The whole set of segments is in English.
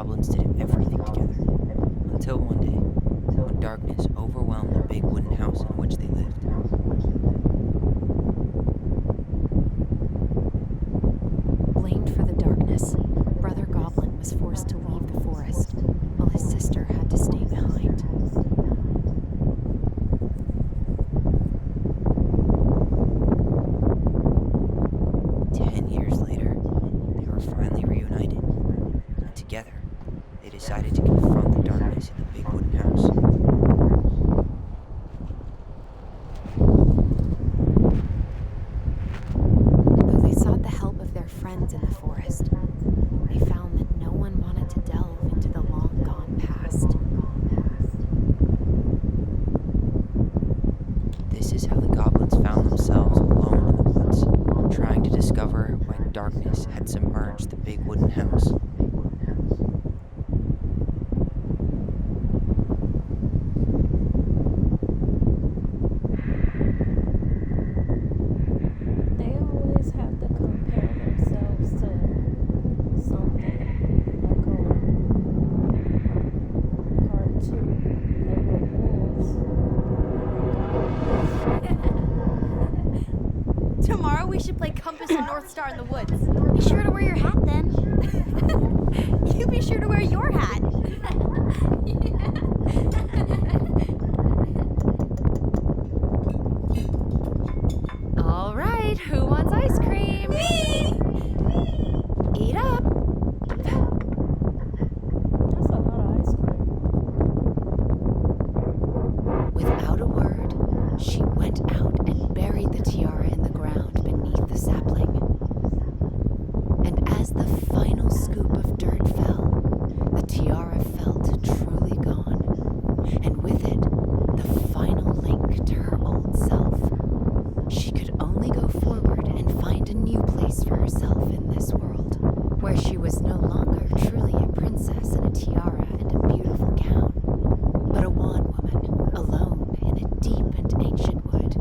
goblins did everything together, until one day, when darkness overwhelmed the big wooden house in which they lived. Blamed for the darkness, Brother Goblin was forced to leave the forest, while his sister had to stay behind. 10 years later, they were finally reunited, and together, they decided to confront the darkness in the big wooden house. Though they sought the help of their friends in the forest, they found that no one wanted to delve into the long-gone past. This is how the goblins found themselves alone in the woods, trying to discover why darkness had submerged the big wooden house. They always have to compare themselves to something. Like on part 2, they were wolves. Tomorrow we should play Compass and North Star in the woods. Be sure to wear your hat then. You be sure to wear your hat. All right, who wants ice cream? Me! Eat up. That's a lot of ice cream. Without a word, she went out and buried the tiara in the ground beneath the sapling. And as the final scoop of dirt fell, the tiara felt truly gone, and with it, the final link to her old self. She could only go forward and find a new place for herself in this world, where she was no longer truly a princess in a tiara and a beautiful gown, but a wan woman, alone in a deep and ancient wood.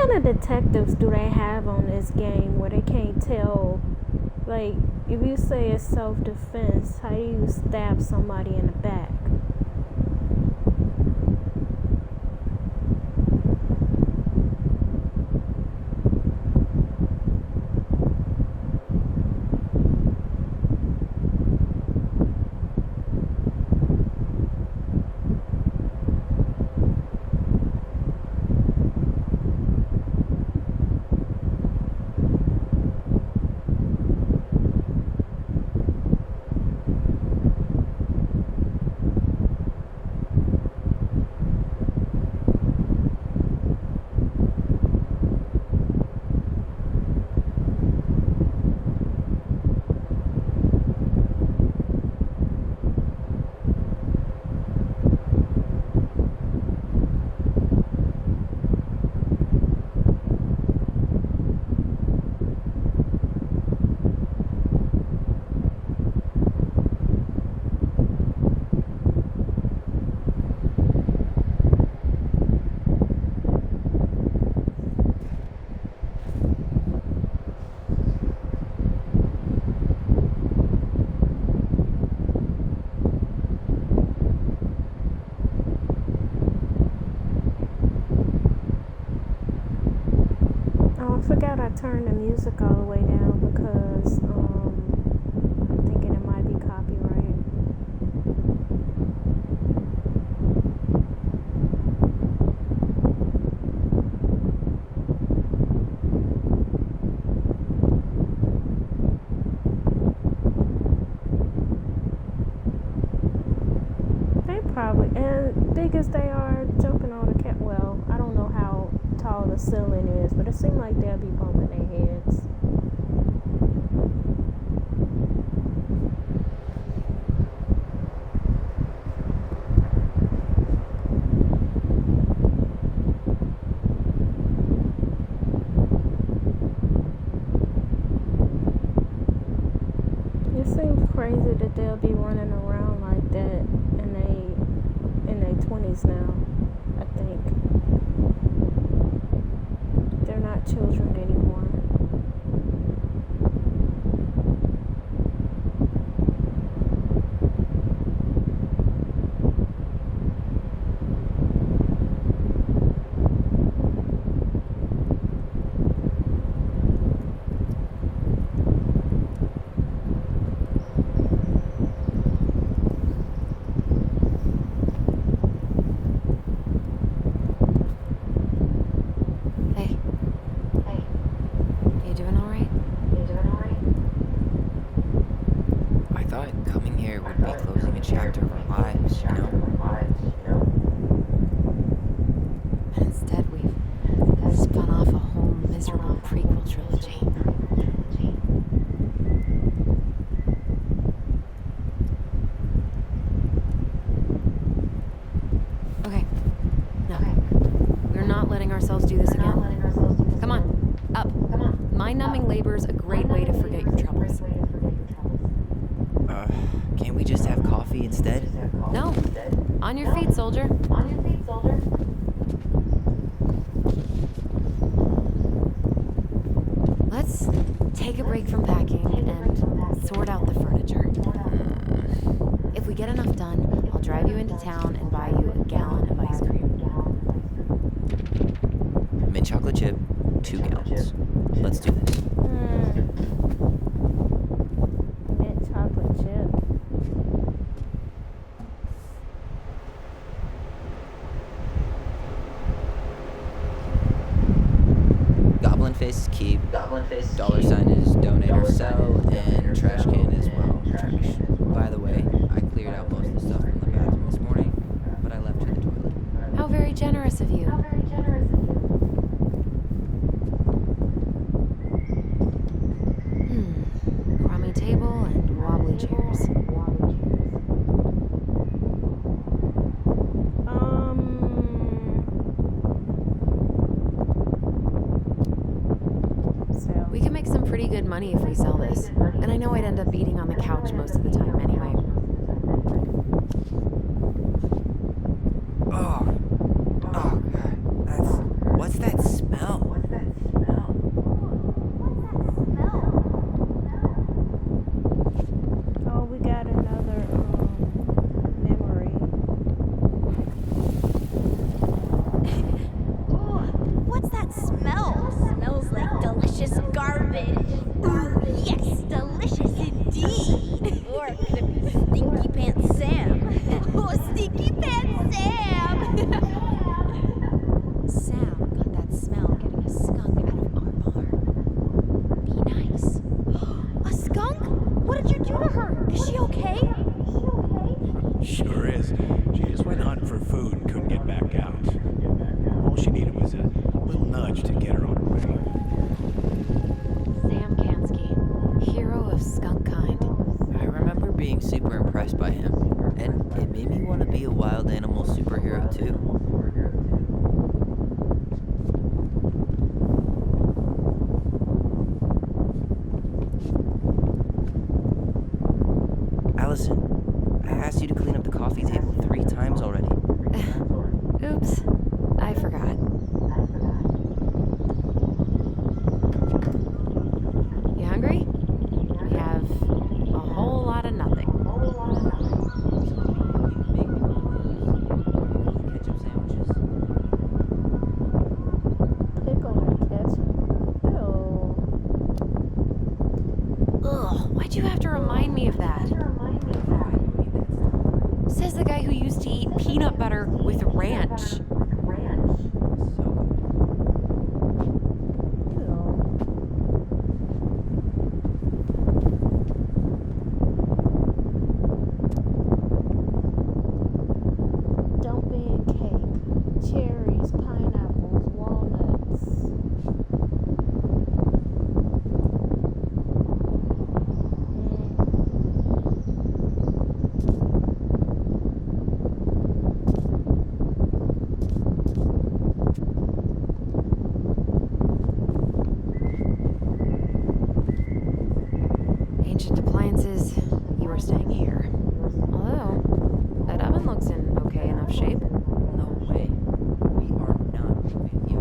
kind of detectives do they have on this game where they can't tell? Like, if you say it's self-defense, how do you stab somebody in the back? I forgot I turned the music all the way down because I'm thinking it might be copyright. They probably, as big as they are, jumping on the cat. Well, I don't know how tall the ceiling is, but it seemed like they'll be bumping their heads. It seems crazy that they'll be running around like that in their 20s now, I think. They're not children anymore. Hey. Hey. You doing all right? I thought coming here would be closing a chapter of our lives, you know? And instead, we've spun off a whole miserable prequel trilogy. Okay. No. We're not letting ourselves do this again. Come on. Up. Mind-numbing labor's a great way to forget your troubles. Can't we just have coffee instead? No. On your feet, soldier. Let's take a break from packing and sort out the furniture. If we get enough done, I'll drive you into town and buy you a gallon of ice cream. Mint chocolate chip, 2 gallons. Let's do this. Mint chocolate chip. Goblin face is keep. Dollar sign is donate or sell, and trash can is well trash. By the way, I cleared out most of the stuff in the bathroom this morning, but I left to the toilet. How very generous of you. Crummy table and wobbly chairs. So We can make some pretty good money if we sell this. And I know I'd end up eating on the couch most of the time anyway. Oh God, what's that smell? Little nudge to get her on her way. Sam Kansky, hero of skunk kind. I remember being super impressed by him, and it made me want to be a wild animal superhero too. Allison, I asked you to clean up the coffee table 3 times already. Oops, I forgot. You hungry? We have a whole lot of nothing. Ketchup sandwiches. Pickle and ketchup. Ew. Ugh, why'd you have to remind me of that? Says the guy who used to eat peanut butter with ranch. Dumping cake, cherries, pineapples, walnuts. Ancient appliances, you were staying here. Although, that oven looks in okay enough shape. No way. We are not moving you.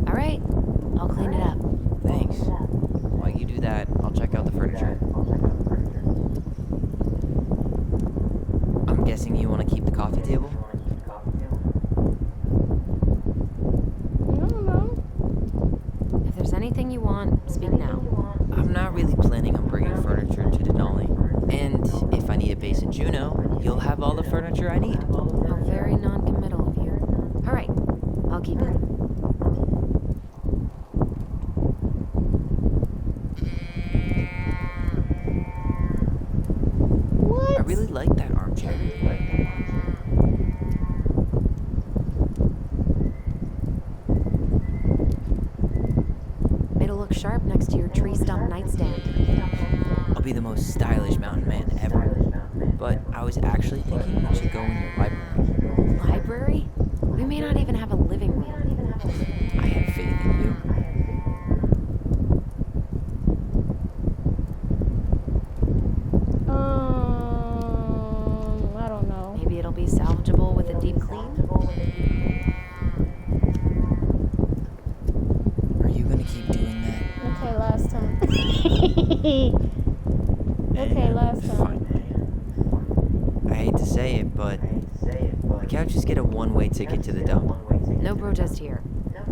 All right, I'll clean it up. Thanks. While you do that, I'll check out the furniture. I'm guessing you want to keep the coffee table? No. If there's anything you want, speak now. I'm not really planning on bringing furniture to Denali. And if I need a base in Juneau, you'll have all the furniture I need. How very non-committal of you. All right, I'll keep it. I really like that armchair. It'll look sharp next to your tree stump nightstand. I'll be the most stylish mountain man ever. But I was actually thinking we should go in your library. Library? We may not even have a living room. I have faith in you. I don't know. Maybe it'll be salvageable with a deep clean? Are you gonna keep doing that? Okay, last time. Okay, last time. Fine. I hate to say it, but the couches get a one-way ticket to the dump. No protest here.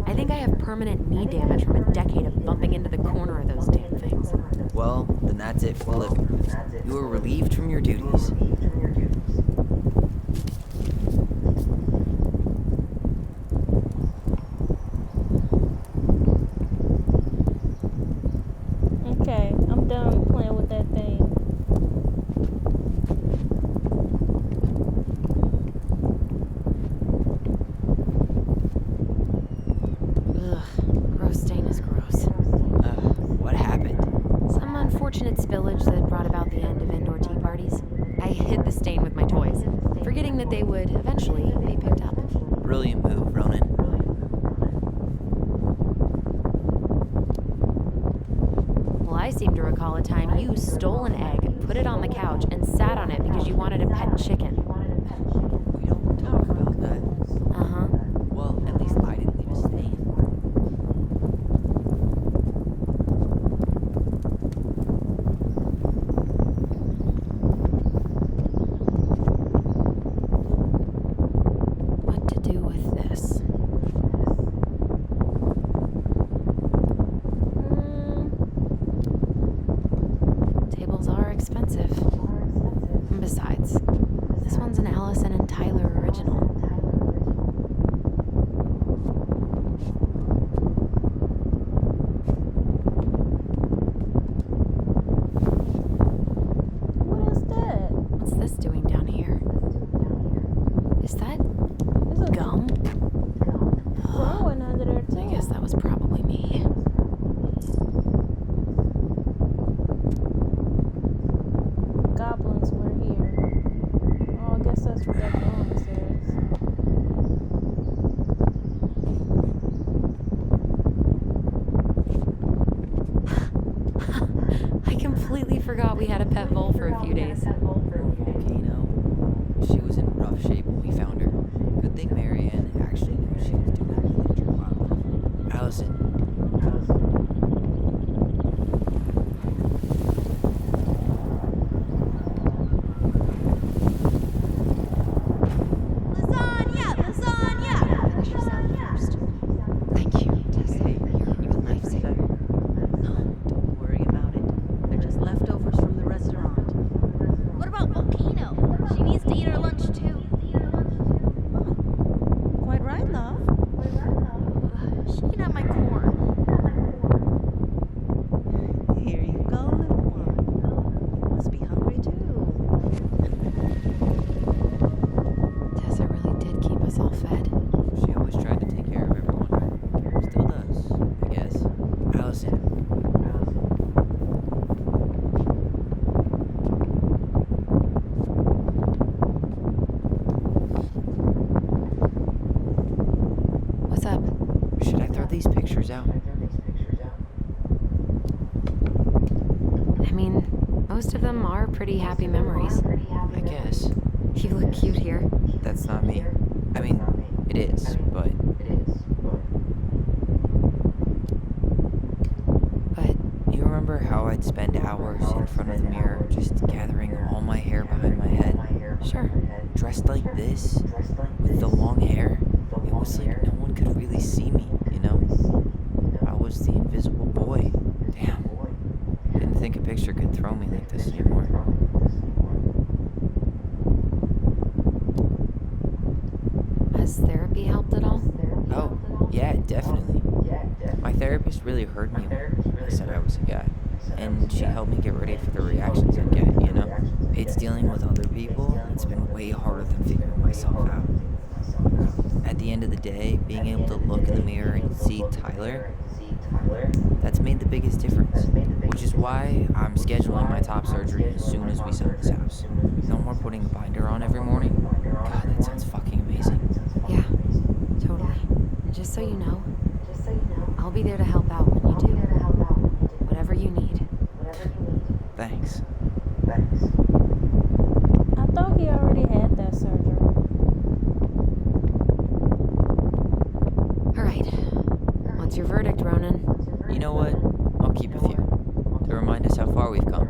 I think I have permanent knee damage from a decade of bumping into the corner of those damn things. Well, then that's it for the living room. You are relieved from your duties. Okay, I'm done playing with that thing. Ugh, gross stain is gross. What happened? Some unfortunate spillage that brought about the end of indoor tea parties. I hid the stain with my toys, forgetting that they would eventually be picked up. Brilliant move, Ronan. Well, I seem to recall a time you stole an egg, put it on the couch, and sat on it because you wanted a pet chicken. We don't talk about that. Uh-huh. Well, at least I didn't leave a stain. What to do with this? Tables are expensive. Besides, this. This one's an Allison and Tyler original. What is that? What's this doing down here? Is that Is it gum? growing under there too? I guess that was probably me. Goblins were here. Oh, I guess that's what that drawing says. I completely forgot we had a pet vole for a few days. Volcano. She was in rough shape when we found her. Good thing Marianne actually knew she was doing endangered wildlife. Allison. Lasagna! Lasagna! Finish yourself first. Thank you, Tessa. You're a lifesaver. Don't worry about it. They're just leftovers from the restaurant. What about Volcano? She needs to eat her lunch too. Quite right, love. She can have my corn. Here you go, little one. You must be hungry too. Tessa really did keep us all fed. She always tried to take care of everyone. Still does, I guess. Allison. What's up? Should I throw these pictures out? I mean, most of them are pretty happy memories. I guess. You look cute here. That's not me. I mean, it is, but But you remember how I'd spend hours in front of the mirror just gathering all my hair behind my head? sure. Dressed like this, with the long hair, it was like no one could really see me, you know? I was the invisible boy. Damn. Didn't think a picture could throw me like this anymore. Has therapy helped at all? Oh, yeah, definitely. My therapist really heard me when I said I was a guy. And she helped me get ready for the reactions I get, you know? It's dealing with other people that's been way harder than figuring myself out. At the end of the day, being able to look in the mirror and see Tyler, that's made the biggest difference. Which is why I'm scheduling my top surgery as soon as we sell this house. No more putting a binder on every morning. God, that sounds fucking amazing. Yeah, totally. And just so you know, I'll be there to help out when you do. Whatever you need. Thanks. I thought he already had that surgery. All right. What's your verdict, Ronan? You know what? I'll keep a few. To remind us how far we've come.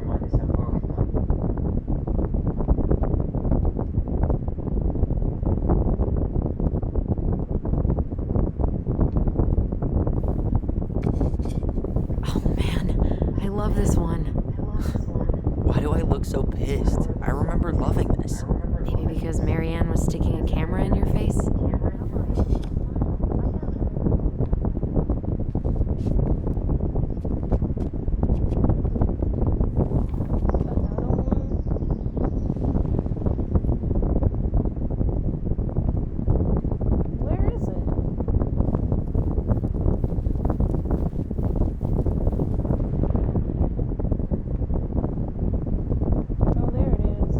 Oh man, I love this one. Why do I look so pissed? I remember loving this. Maybe because Marianne was sticking a camera in your face? Where is it? Oh, there it is.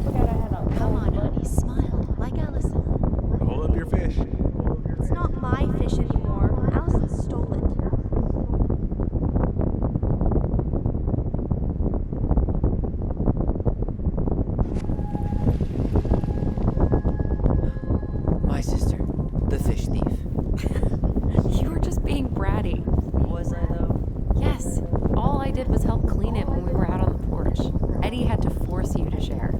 Forgot I had a Come on, low honey, smile like Allison. Hold up your fish. It's not my fish anymore. Allison stole it. My sister, the fish thief. You were just being bratty. Was I though? Yes, all I did was help clean it when we were out on the porch. Eddie had to force you to share.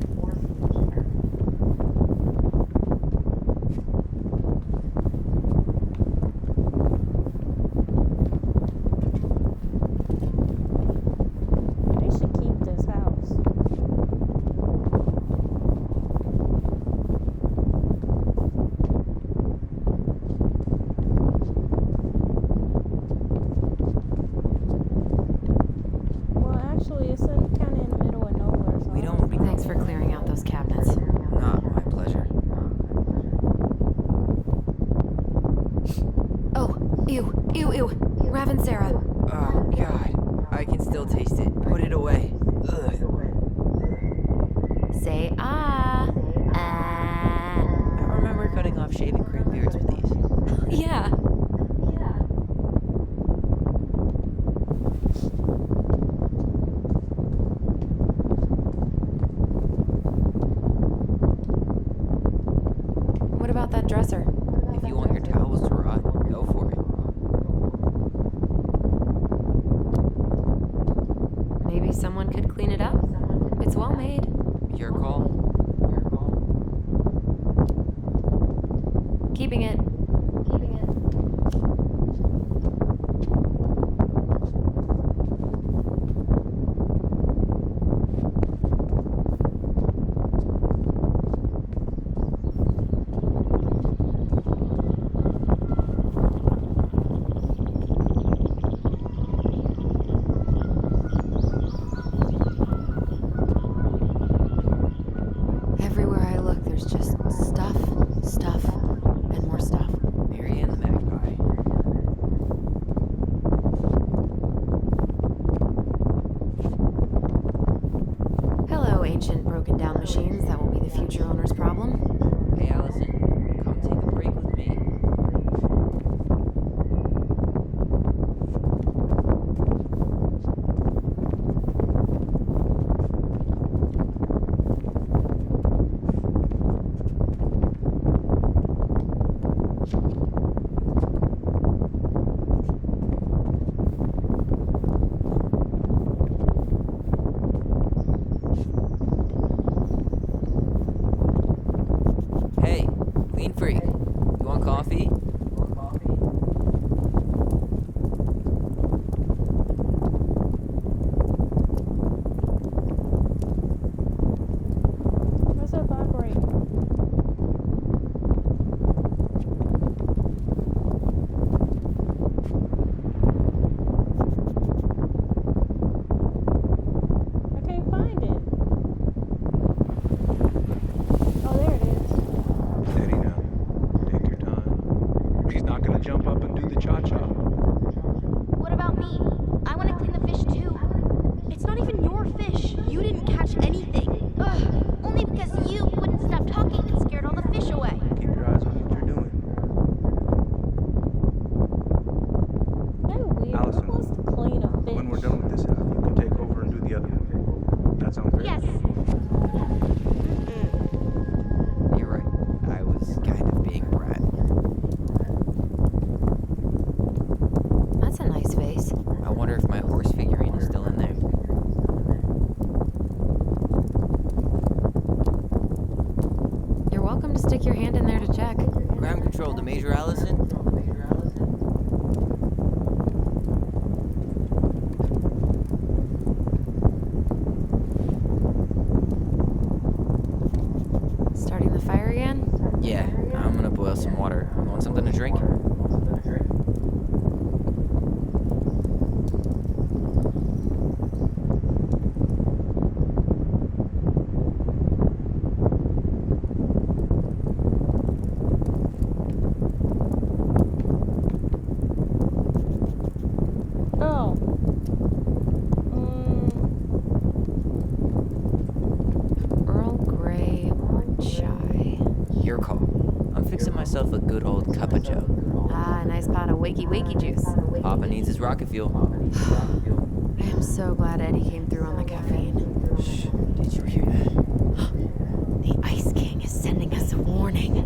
Ew, ew. Raven Sarah. Oh, God. I can still taste it. Put it away. Ugh. Say ah. I remember cutting off shaving cream beards with these. Yeah. What about that dresser? If you want your towels to rot, go for it. Maybe someone could clean it up. It's well made. Your call. Keeping it. Everywhere I look, there's just stuff, and more stuff. Mary Ann the Magpie. Hello, ancient broken down machines that will be the future owner's problem. Hey, Allison. Come take a break with me. Hey, clean freak. You want coffee? What's that vibrating? I can't find it. Oh, there it is. Steady now. Take your time. He's not gonna jump up and do the cha-cha. What about me? I want to clean the fish too. It's not even your fish. You didn't catch anything. Ugh, only because you wouldn't stop talking and scared all the fish away. Keep your eyes on what you're doing. They're weird. Allison, Who wants to clean a fish? When we're done with this half, you can take over and do the other one. That sound fair? Yes. You're right. I was kind of being a brat. That's a nice face. I wonder if my horse figurine is still in there. You're welcome to stick your hand in there to check. Ground control to Major Allison. Starting the fire again? Yeah, I'm gonna boil some water. You want something to drink? Oh. Earl Grey or chai? Your call. I'm fixing myself a good old cup of joe. Ah, a nice pot of wakey juice. Papa needs his rocket fuel. I am so glad Eddie came through on the caffeine. Shh, did you hear that? The Ice King is sending us a warning.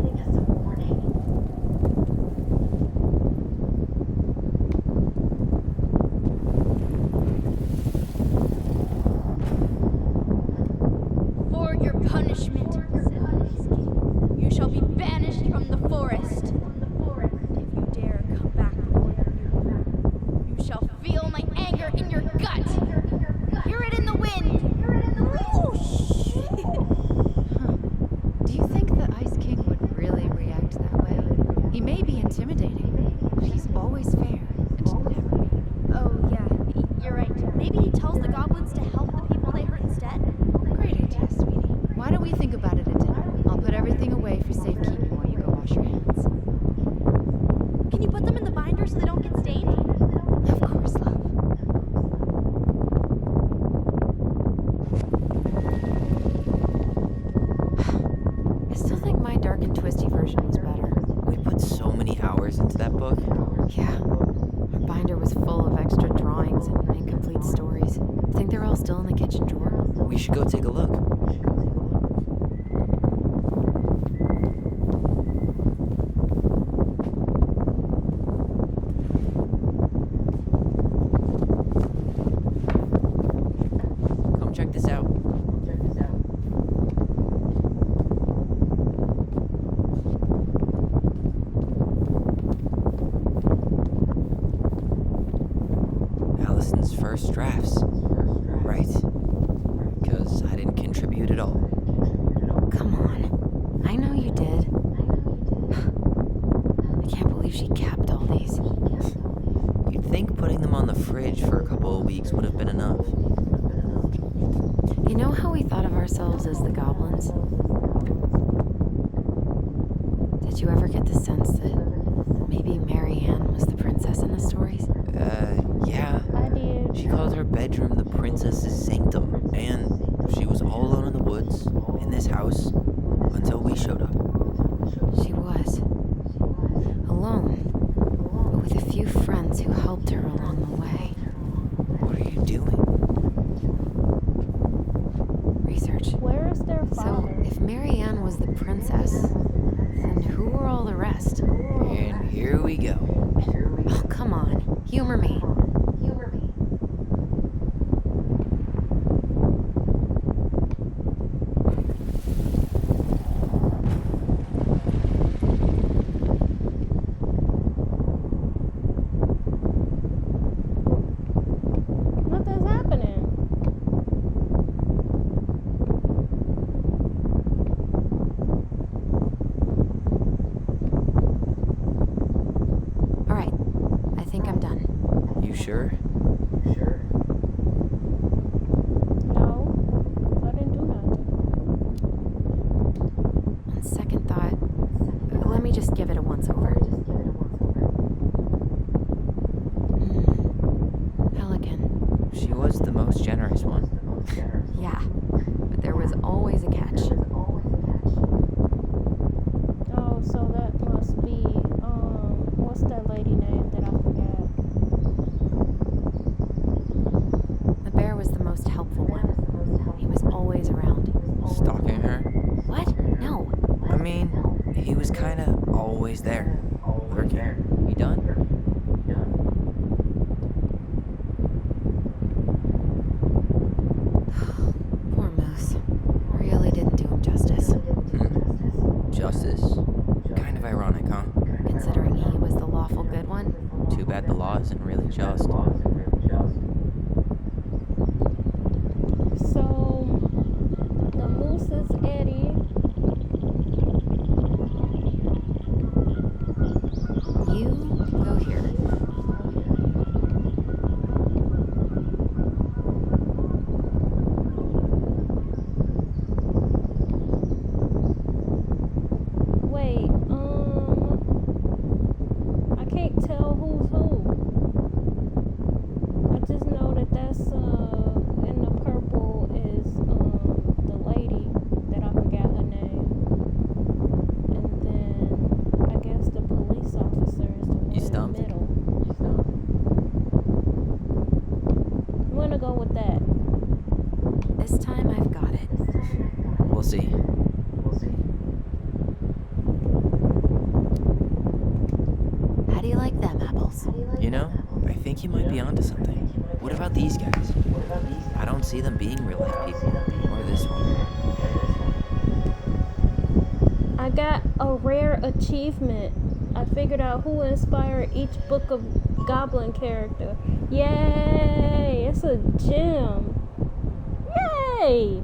For your punishment, said the Ice King, you shall be banished from the forest. If you dare come back before the moon, you shall feel my anger in your gut. Hear it in the wind. Whoosh. Do you think the Ice King would really react that way? He may be intimidating, but he's always fair and never mean. Oh yeah, you're right. Maybe he tells the goblins to help the people they hurt instead. Great idea, sweetie. Why don't we think about it at dinner? I'll put everything away for safekeeping while you go wash your hands. Can you put them in the binder so they don't get stained? still in the kitchen drawer? We should go take a look. Come check this out. Allison's first drafts. Right. Because I didn't contribute at all. Come on. I know you did. I can't believe she kept all these. You'd think putting them on the fridge for a couple of weeks would have been enough. You know how we thought of ourselves as the goblins? Did you ever get the sense that maybe Mary Ann was the princess in the stories? Yeah. I did. She called her bedroom the princess's sanctum, and she was all alone in the woods, in this house, until we showed up. She was. Alone. But with a few friends who helped her along the way. What are you doing? Research. Where is their So, father? if Mary Ann was the princess, then who were all the rest? And here we go. Oh, come on. Humor me. Nothing's happening. All right. I think I'm done. You sure? No, I didn't do nothing. On second thought, let me just give it a once-over. Pelican. She was the most generous one. Yeah. But there was always a catch. Oh, so that must be, what's that lady name that I forgot? The bear was the most helpful one. He was always around. Stalking her? What? No. I mean, he was kinda always there. Lurking. You done? Poor Moose. Really didn't do him justice. Justice. Kind of ironic, huh? Considering he was the lawful good one. Too bad the law isn't really just. So, the moose is Eddie. You go here. Wait, I can't tell who's who. I just know that that's, in the purple is, the lady that I forgot her name. And then, I guess the police officer is the one You in stumped? the middle. I'm gonna go with that. This time I've got it. We'll see. How do you like them apples? You know, I think you might be onto something. What about these guys? I don't see them being real life people. Or this one. I got a rare achievement. I figured out who inspired each Book of Goblin character. Yay! It's a gem. Yay!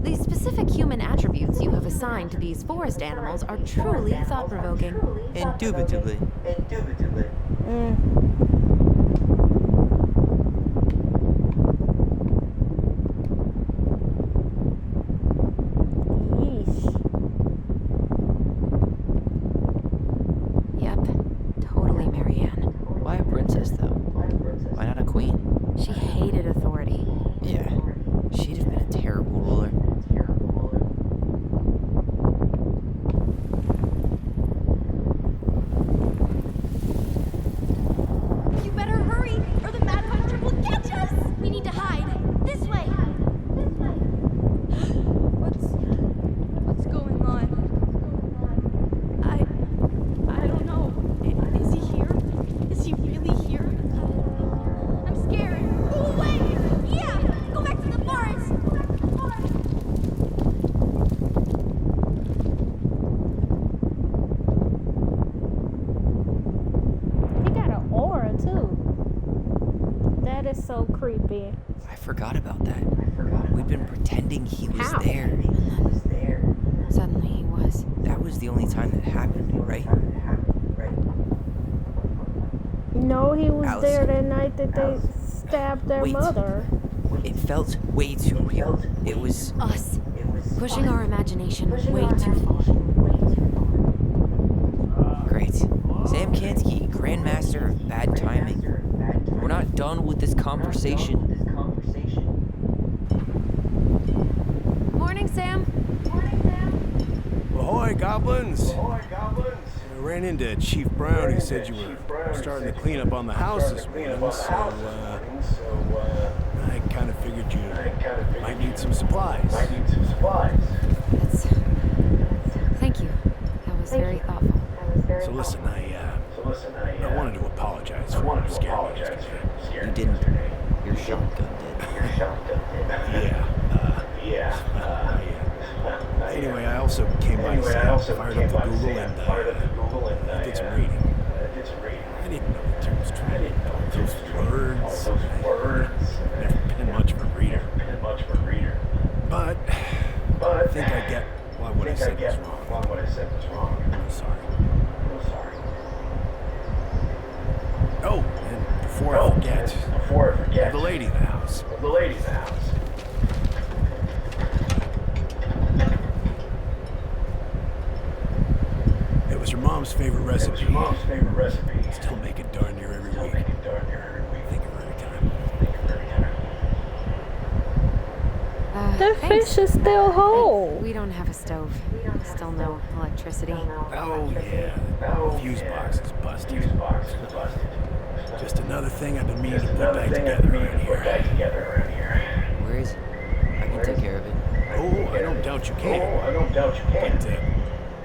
The specific human attributes you have assigned to these forest animals are truly thought-provoking. Indubitably. Yeesh. Yep, totally Marianne. Why a princess, though? Why not a queen? She hated authority. Yeah, she'd have been a terrible ruler. is so creepy. I forgot about that. We've been pretending he was How? there. Suddenly he was. That was the only time that happened, right? No, he was Allison. there that night that they stabbed their Wait. mother. It felt way too real. It was. Us. Pushing our imagination way too far. Great. Sam Kansky, Grandmaster of Bad Timing. We're not done with this conversation. Morning, Sam. Ahoy, goblins! I ran into Chief Brown, who said you were starting to clean up on the house this morning, so I kind of figured you might need some supplies. That's... Thank you. That was very thoughtful. So listen, I wanted to apologize for scaring you yesterday. You didn't. Your shotgun did. Anyway, I also came by to say I fired up the Google and I did some reading. I didn't know the terms trying those words. I've never been much of a reader. But I think I get why what I said was wrong. I'm sorry. Oh, and before I forget, the lady of the house. It was your mom's favorite recipe. Still make it darn near every week. Think of her every time. The Thanks. fish is still whole. We don't have a stove. Still no electricity. Oh yeah, the fuse box is busted. Just another thing I've been meaning to put back together around here. Where is it? I can take care of it. Oh, I don't doubt you can.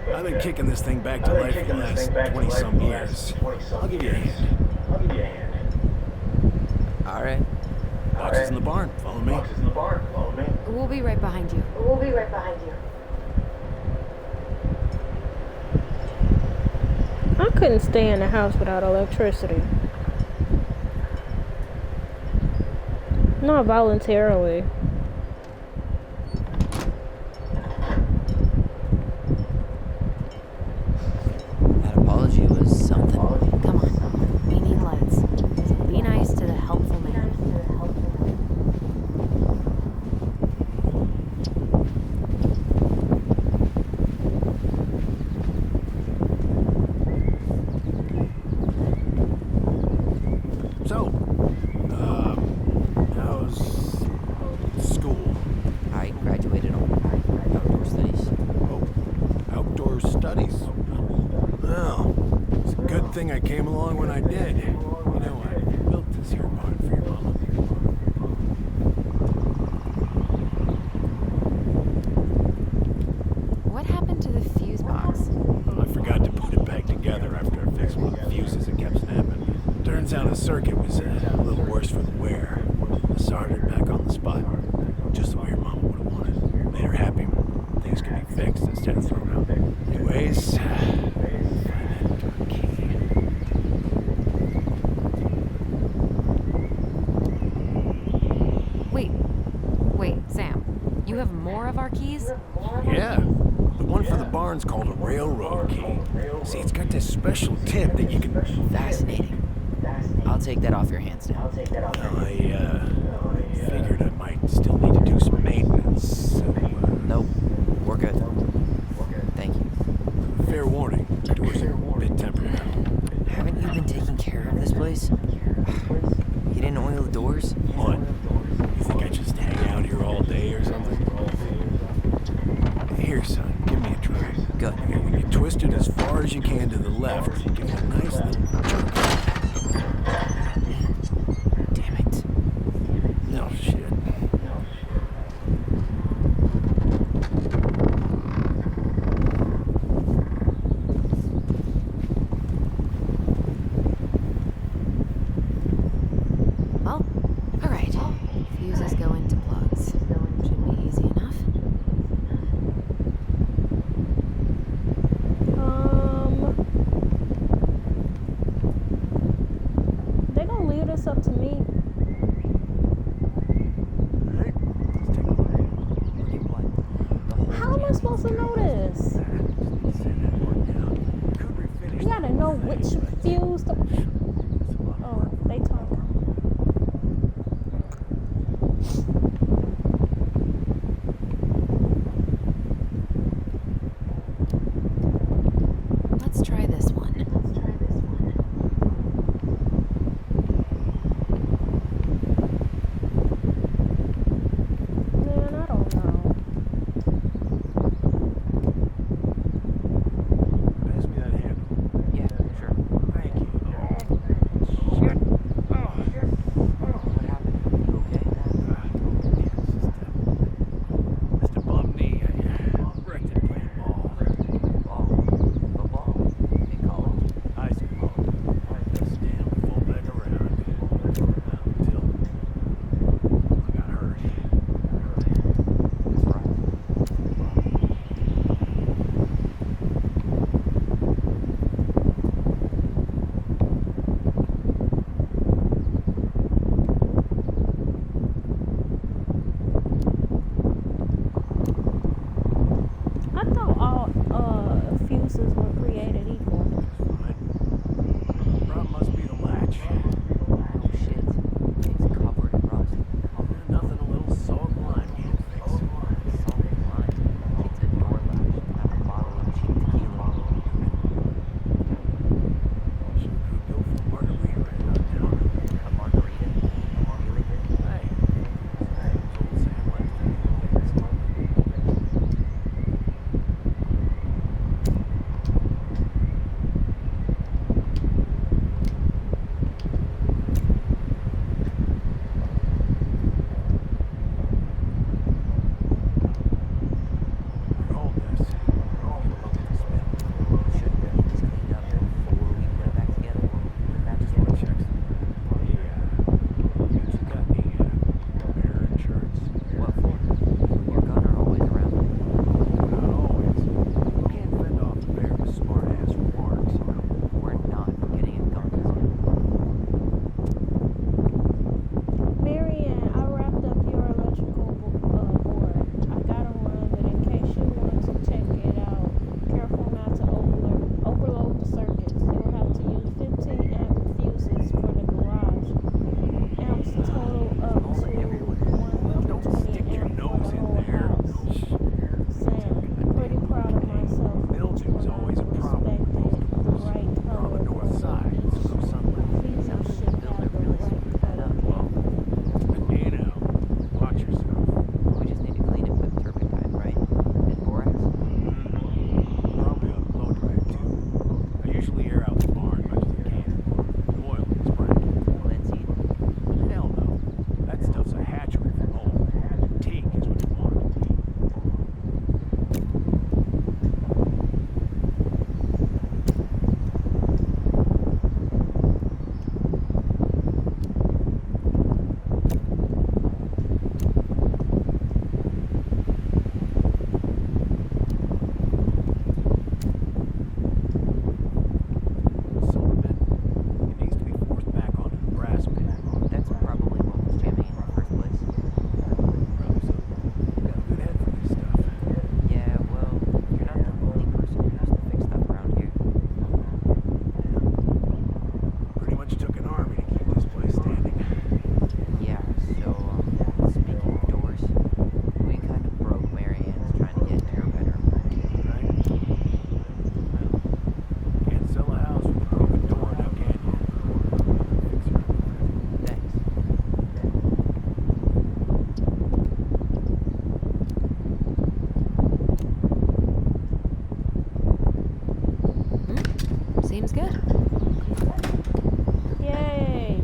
But I've been kicking this thing back to life for the last 20-some years. I'll give you a hand. Alright. Boxes in the barn. Follow me. We'll be right behind you. I couldn't stay in the house without electricity. Not voluntarily. That apology was something. Come on. We need lights. So be nice to the helpful man. So, how's school? I graduated on outdoor studies. Oh, outdoor studies. Well, it's a good thing I came along when I did. You know, I built this here barn for your mama. What happened to the fuse box? I forgot to put it back together after I fixed one of the fuses that kept snapping. Turns out the circuit was a little worse for the wear. I soldered it back on the spot, just the way your mama would have wanted. Made her happy. Things could be fixed instead of thrown out. Anyways, Wait, Sam. You have more of our keys? yeah, the one for the barn's called a railroad key. See, it's got this special tip that you can. Fascinating. I'll take that off your hands now. Well, I figured I might still need to do some maintenance. So, Nope. We're good. Thank you. fair warning, doors are a bit temperamental. Haven't you been taking care of this place? You didn't oil the doors? What? You think I just hang out here all day or something? Here, son, give me a try. Good. Okay, when you twist it as far as you can to the left, give it a nice little jerk. Damn it. No shit. Well, alright. Fuses go into plugs. Should be easy enough. They gonna leave this up to me. Which fuse? Oh, they talk. Let's try this one. Man, I don't know. Pass me that handle. Yeah, sure. Thank you. Shit. What happened? You okay? Mr. Bum Knee, I wrecked it playing ball. Ball. Football? In college? High school. Just stand fullback around until I got hurt. That's right. I thought all fuses were created equal. Fine. Problem must be the latch. Oh shit. It's covered in rust. Nothing a little salt and lime can't fix. Salt and lime. It's a door latch. Not a bottle of cheap tequila. Sure could go for a margarita right about now. A margarita? Really? Hey. Old Sam likes to do Roll this. Roll the spin. Should we have just cleaned up before we put it back together? Put it back together? Checks. You got the mirror insurance? What for? Your gun are always around. Not always. You can't fend off the bear with smart-ass remarks. We're not getting a gun. Marianne, I wrapped up your electrical board. I got to run, but in case you want to check it out, careful not to overload the circuits. You'll have to use 15 amp fuses for the garage. Amps total up to 120 Don't stick your amp for nose the in whole there. house. Sam, pretty proud of myself. Mildew's always a problem with those doors. Right They're on the north side, so no sunlight. Fuses Sounds like should the builder have the really right screwed that up. color. You know, watch yourself. We just need to clean it with turpentine, right? And borax? Probably on blow dry too. I usually air out the barn much as I can. The oil is brand. Linseed? Hell no. That stuff's a hatchery from home. Teak is what you want it to be. Solar bit. It needs to be forced back onto the brass bit. That's probably what was jamming in the first place. Probably so. You got a good head for this stuff. Yeah, well, you're not the only person who knows to fix stuff around here. Pretty much took an army to keep this place standing. Yeah, so, speaking of doors, we kind of broke Marianne's trying to get into her bedroom. Right? Well, can't sell a house with a broken door now, can you? Fix her. Thanks. Seems good. Yay!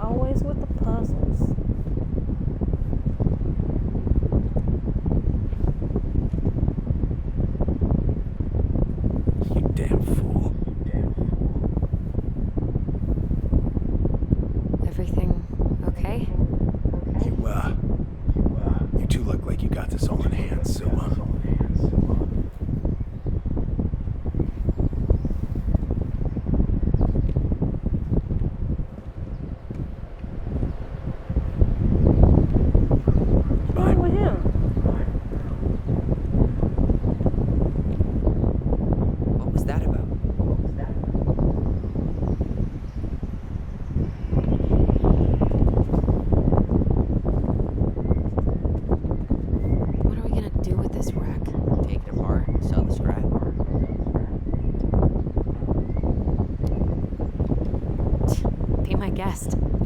Always with the puzzles. You damn fool. Everything okay? You two look like you got this all in hand, Scylla.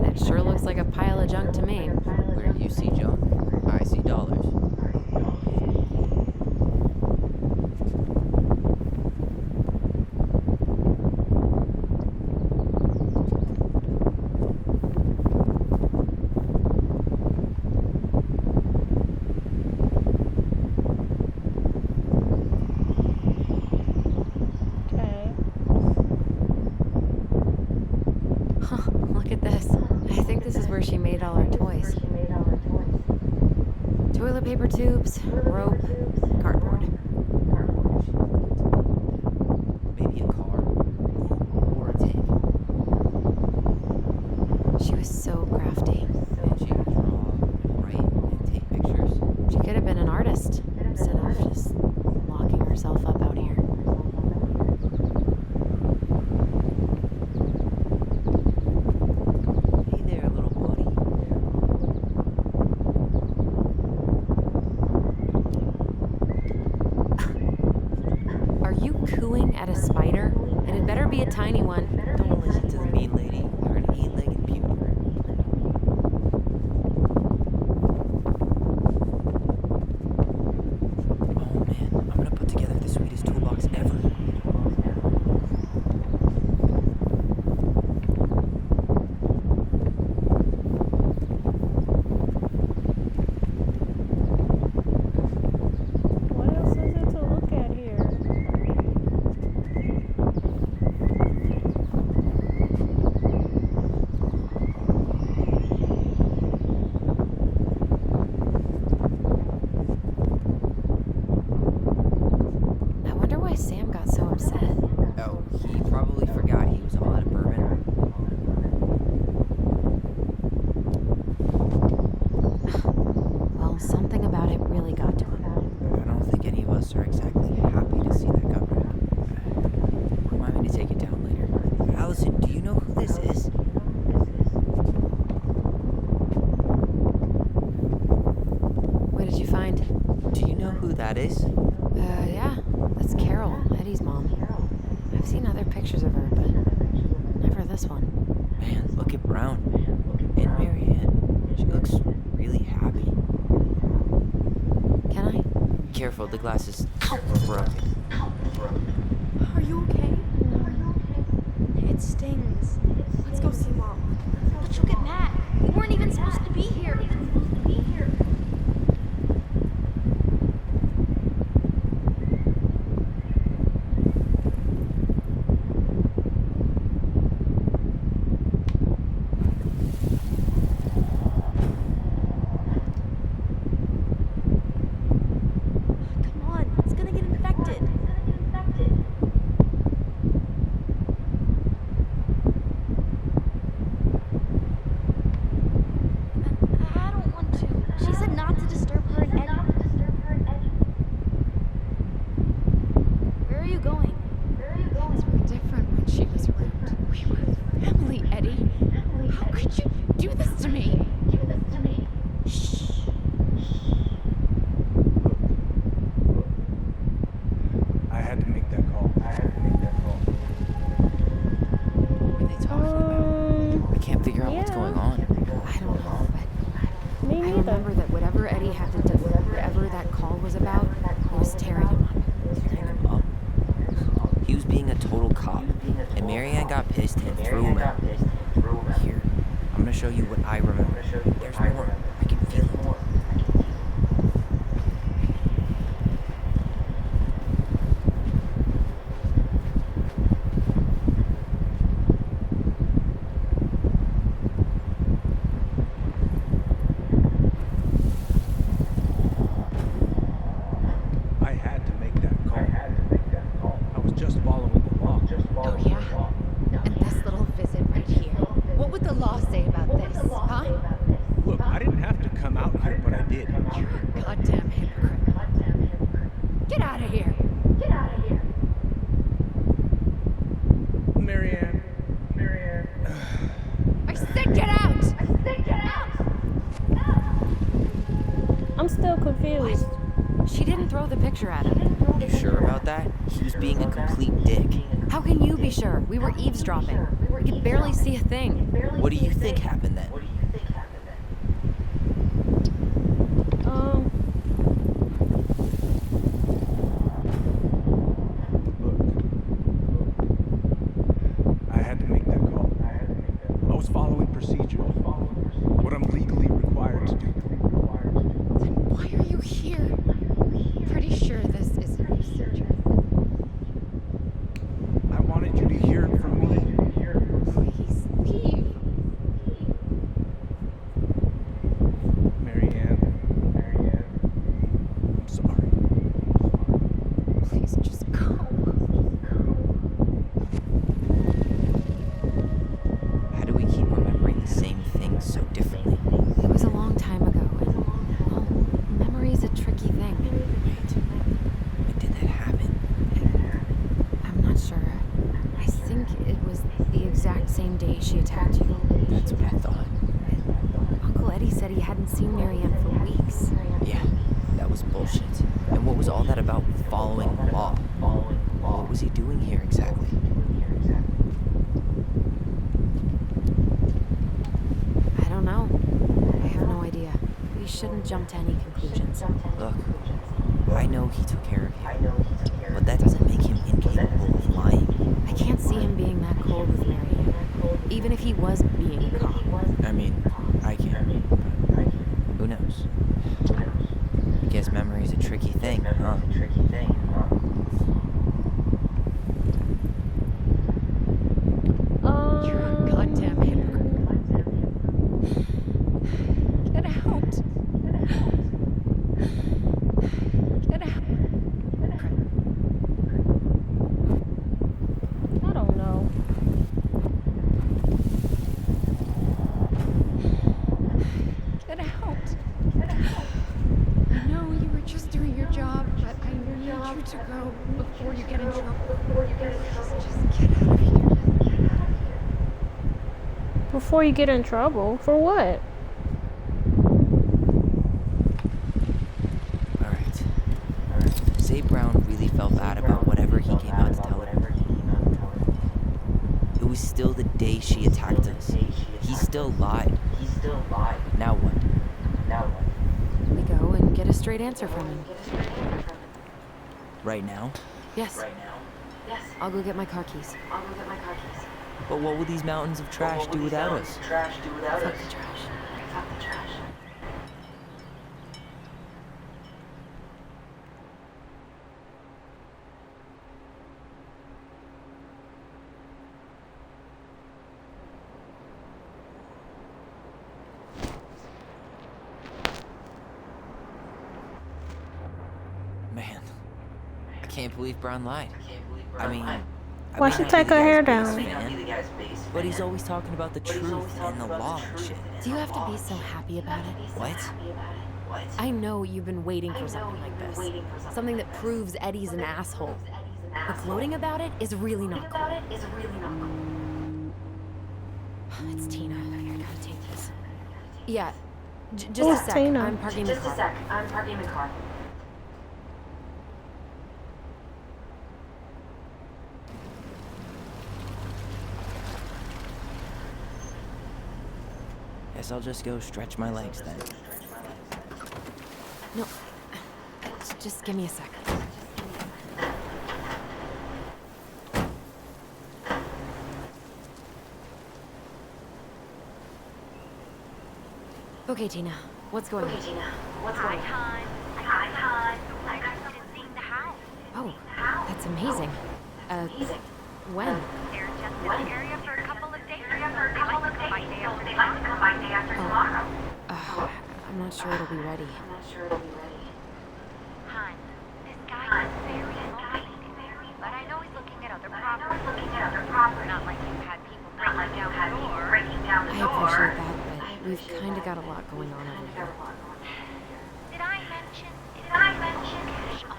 It sure looks like a pile of junk to me. Where you see junk, I see dollars. Okay. Huh, look at this. I think this is where she made all her toys. Toilet paper tubes, rope, cardboard. Maybe a car or a tank. She was so crafty. And she could draw, and write, and take pictures. She could have been an artist instead of just locking herself up out here. Hey there, little buddy. Are you cooing at a spider? And it better be a tiny one. Don't listen to the mean lady. You're an eight-legged beauty. Oh man, I'm gonna put together the sweetest toolbox ever. What else is there to look at here? I wonder why Sam got so upset. Oh, he probably forgot he was all out of bourbon. Well, something about it really got to him. I don't think any of us are exactly happy to see that gut wreck. Remind me to take it down later. Allison, do you know who this is? What did you find? Do you know who that is? Yeah, that's Carol, Eddie's mom. I've seen other pictures of her, but never this one. Man, look at Brown. And Marianne. She looks really happy. Can I? Careful, the glass is broken. Are you okay? It stings. Let's go see Mom. But she'll get mad. We weren't even supposed to be here. Come on, it's gonna get infected. I don't want to. She said not to disturb her and Eddie. Where are you going? Things were different when she was around. We were family, Eddie. How could you do this to me? Shh. I had to make that call. What are they talking about? I can't figure out what's yeah. going on. I don't know, but Me I neither. remember that whatever Eddie had to do, whatever that call was about, it was tearing him up. Tearing him up. He was being a total cop, and Marianne got pissed and threw him out. Here, I'm gonna show you what I remember. There's more. I can feel it. I had to make that call. I was just following the law. Oh, yeah? And this little visit right here. What would the law say about this, huh? Look, I didn't have to come out here, but I did. You're a goddamn hypocrite. Get out of here. Marianne. I said get out! I'm still confused. She didn't throw the picture at him. You sure about that? He was being a complete dick. How can you be sure? We were eavesdropping. could barely see a thing. What do you think happened then? Look, I had to make that call. I was following procedure. What I'm legally required to do. Then why are you here? Pretty sure this is a procedure. I wanted you to hear it from me. Please leave. Marianne. I'm sorry. Please just go. How do we keep remembering the same things so differently? It was a long time ago, and well, memory's a tricky thing. Wait, when did that happen? I'm not sure. I think it was the exact same day she attacked you. That's what I thought. Uncle Eddie said he hadn't seen Marianne for weeks. Yeah, that was bullshit. And what was all that about following the law? What was he doing here exactly? I don't know. I have no idea. We shouldn't jump to any conclusions. Look, I know he took care of you, but that doesn't make him incapable of lying. I can't see him being that cold with Marianne, even if he was being a cop. I mean, I can, but who knows? I guess memory's a tricky thing, huh? You're a goddamn hypocrite. Get out. Get out. I don't know. Get out. I know you were just doing your job, but I need you to go before you get in trouble. Just get out of here. Before you get in trouble. For what? Alright. Say Brown really felt bad about whatever he came out to tell her. It was still the day she attacked us. He still lied. Now what? We go and get a straight answer from him. Right now? Yes. I'll go get my car keys. But what will these mountains of trash do without us? Fuck the trash. Man, I can't believe Brown lied. I mean, Why she take her hair down? But he's always talking about the truth and the law and shit. Do you have to be so happy about it? What? I know you've been waiting for something like this. Something that proves Eddie's an asshole. But gloating about it is really not cool. It's Tina. I gotta take this. Yeah, just Who's a sec. Tina? I'm parking the car. Guess I'll just go stretch my legs then. No, just give me a sec. Okay, Tina, what's going on? Hi, hon. I got you to see the house. Oh, that's amazing. When? They're just in the area for a couple of days. They like to come by day after tomorrow. I'm not sure it'll be ready. Hon, this guy is very motivated, but I know he's looking at other properties. Not like you've had people breaking down the door. I appreciate that, but we've kind of got a lot going on over here. Did I mention cash offer?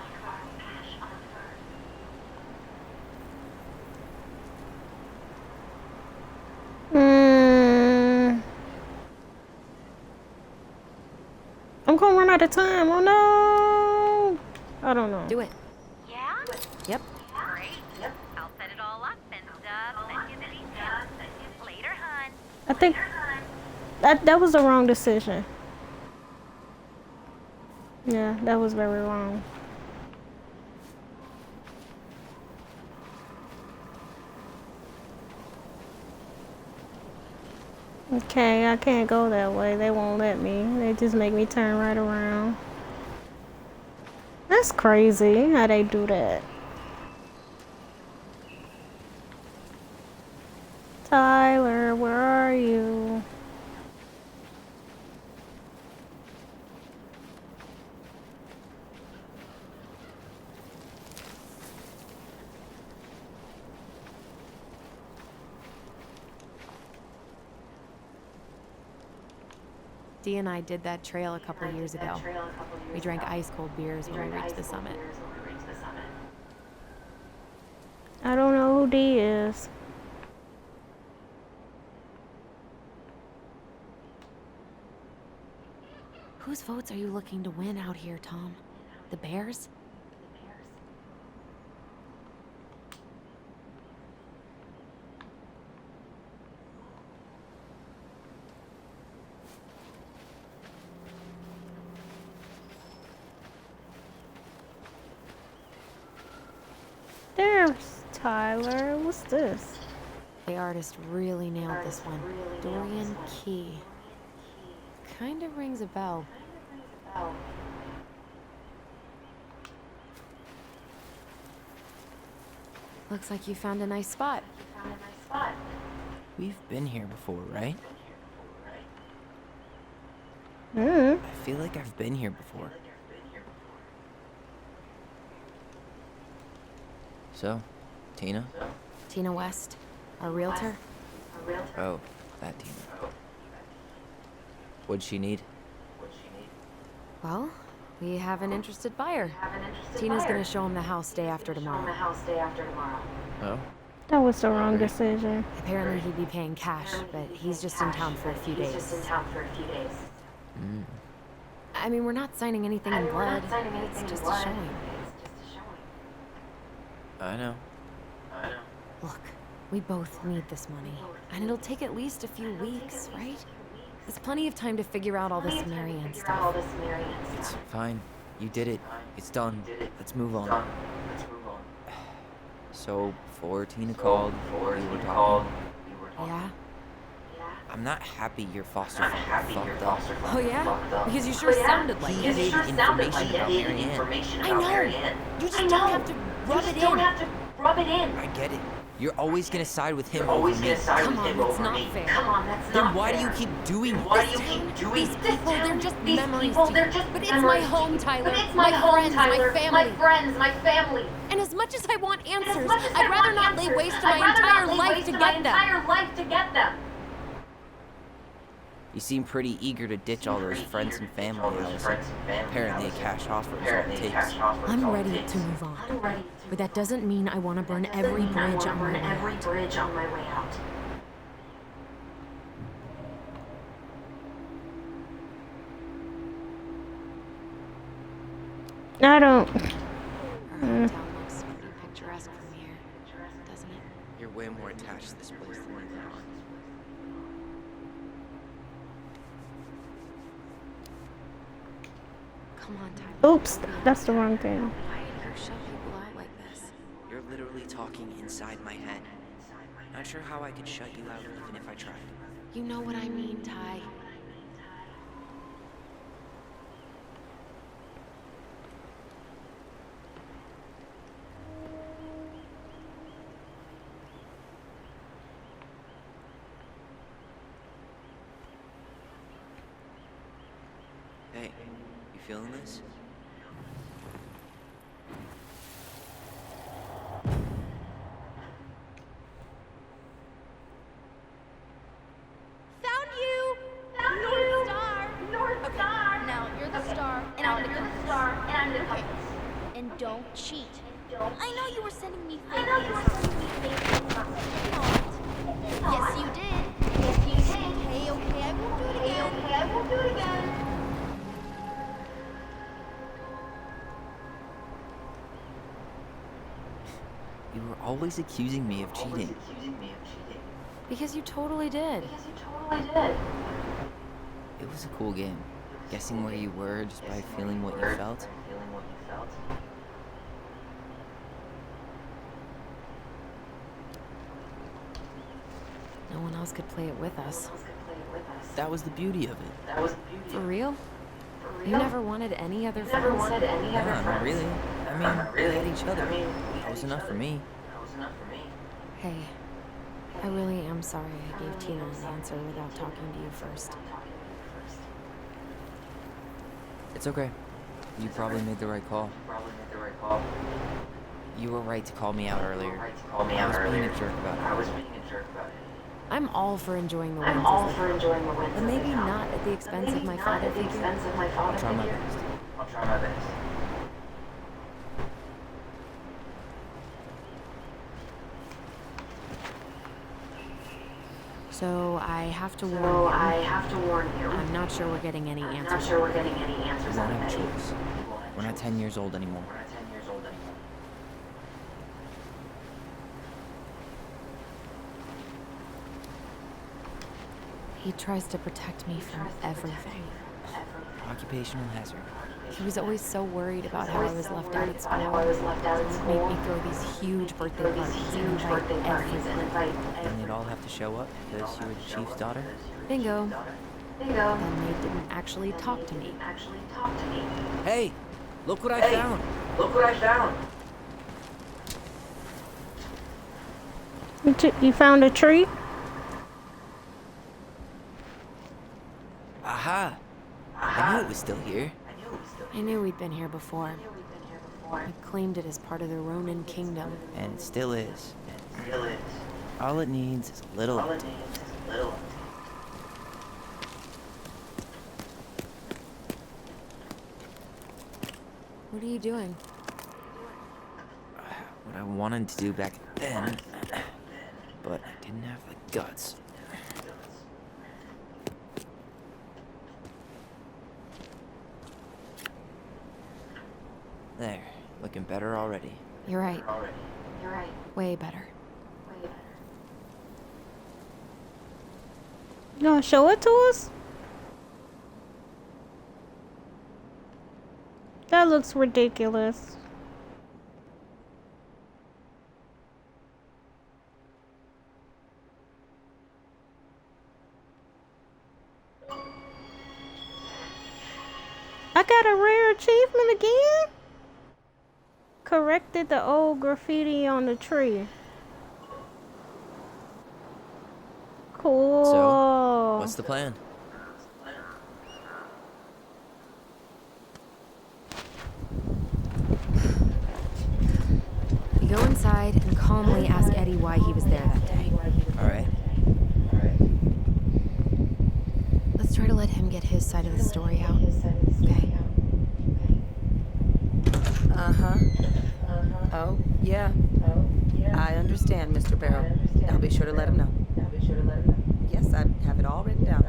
I'm gonna run out of time. Oh no! I don't know. Do it. Yeah? Yep. Great. I'll set it all up and send you the details. I think that was the wrong decision. Yeah, that was very wrong. Okay, I can't go that way. They won't let me. They just make me turn right around. That's crazy how they do that. Tyler, where are you? Dee and I did that trail a couple years ago. We drank ice cold beers when we reached the summit. I don't know who D is. Whose votes are you looking to win out here, Tom? The Bears? There's Tyler. What's this? The artist really nailed this one. Dorian Key. Kinda rings a bell. Looks like you found a nice spot. We've been here before, right? Hmm. I feel like I've been here before. So, Tina? Tina West, our realtor. Oh, that Tina. What'd she need? Well, we have an interested buyer. Tina's gonna show him the house day after tomorrow. Oh? That was the wrong decision. Apparently he'd be paying cash, but he's just in town for a few days. Mm. I mean, we're not signing anything in blood. It's just a showing. I know. Look, we both need this money, and it'll take at least a few weeks, right? There's plenty of time to figure out all this Marianne stuff. It's fine. You did it. It's done. Let's move on. So, before Tina called, we were talking. Yeah? I'm not happy your foster father fucked up. Oh yeah? Because you sure sounded like He it. hid information about Marianne. I know! You just don't have to rub it in. I get it. You're always gonna side with him over me. Come on, that's not fair. Then why do you keep doing this? These people, they're just memories to you. But it's my home, Tyler. My friends, my family. And as much as I want answers, I'd rather not lay waste to my entire life to get them. You seem pretty eager to ditch all those friends and family, Allison. Apparently a cash offer is all it takes. I'm ready to move on. But that doesn't mean I want to burn every bridge on my way out. I don't. Our hometown looks pretty picturesque from here, doesn't it? You're way more attached to this place than you are. Come on, Tyler. Oops, that's the wrong thing. Why do you shut people out like this? You're literally talking inside my head. Not sure how I could shut you out even if I tried. You know what I mean, Ty. Hey, you feeling this? Found you! North Star! Okay, now you're the star, and I'm the compass. Okay, and don't cheat. I know you were sending me fake things. Yes, you did. Okay, I won't do it again. You were always accusing me of cheating. Because you totally did. It was a cool game. Guessing where you were just by feeling what you felt. No one else could play it with us. That was the beauty of it. For real? You never wanted any other friends? Yeah, not really. I mean, we had each other. That was enough for me. Hey, I really am sorry I gave Tina an answer without talking to you first. It's okay. You probably made the right call. You were right to call me out earlier. I was being a jerk about it. I'm all for enjoying the wins, but maybe not at the expense of my father figure. I'll try my best. So I have to warn you. I'm not sure we're getting any answers. We won't have a choice. We're not 10 years old anymore. He tries to protect me from everything. Occupational hazard. He was always so worried about how I was left out at school. He would make me throw these huge birthday parties and invite everyone. And they'd all have to show up because you were the chief's daughter? Bingo. Then they didn't actually talk to me. Hey! Look what I found! You found a tree? Aha! I knew it was still here. I knew we'd been here before. We claimed it as part of the Ronin kingdom. And it still is. All it needs is a little update. What are you doing? What I wanted to do back then, but I didn't have the guts. There, looking better already. You're right. Way better. You gonna show it to us? That looks ridiculous. I got a rare achievement again? Corrected the old graffiti on the tree. Cool. So, what's the plan? We go inside and calmly ask Eddie why he was there that day. Alright. Let's try to let him get his side of the story out. Okay. Oh, yeah. I understand, Mr. Barrow. I'll be sure to let him know. Yes, I have it all written down.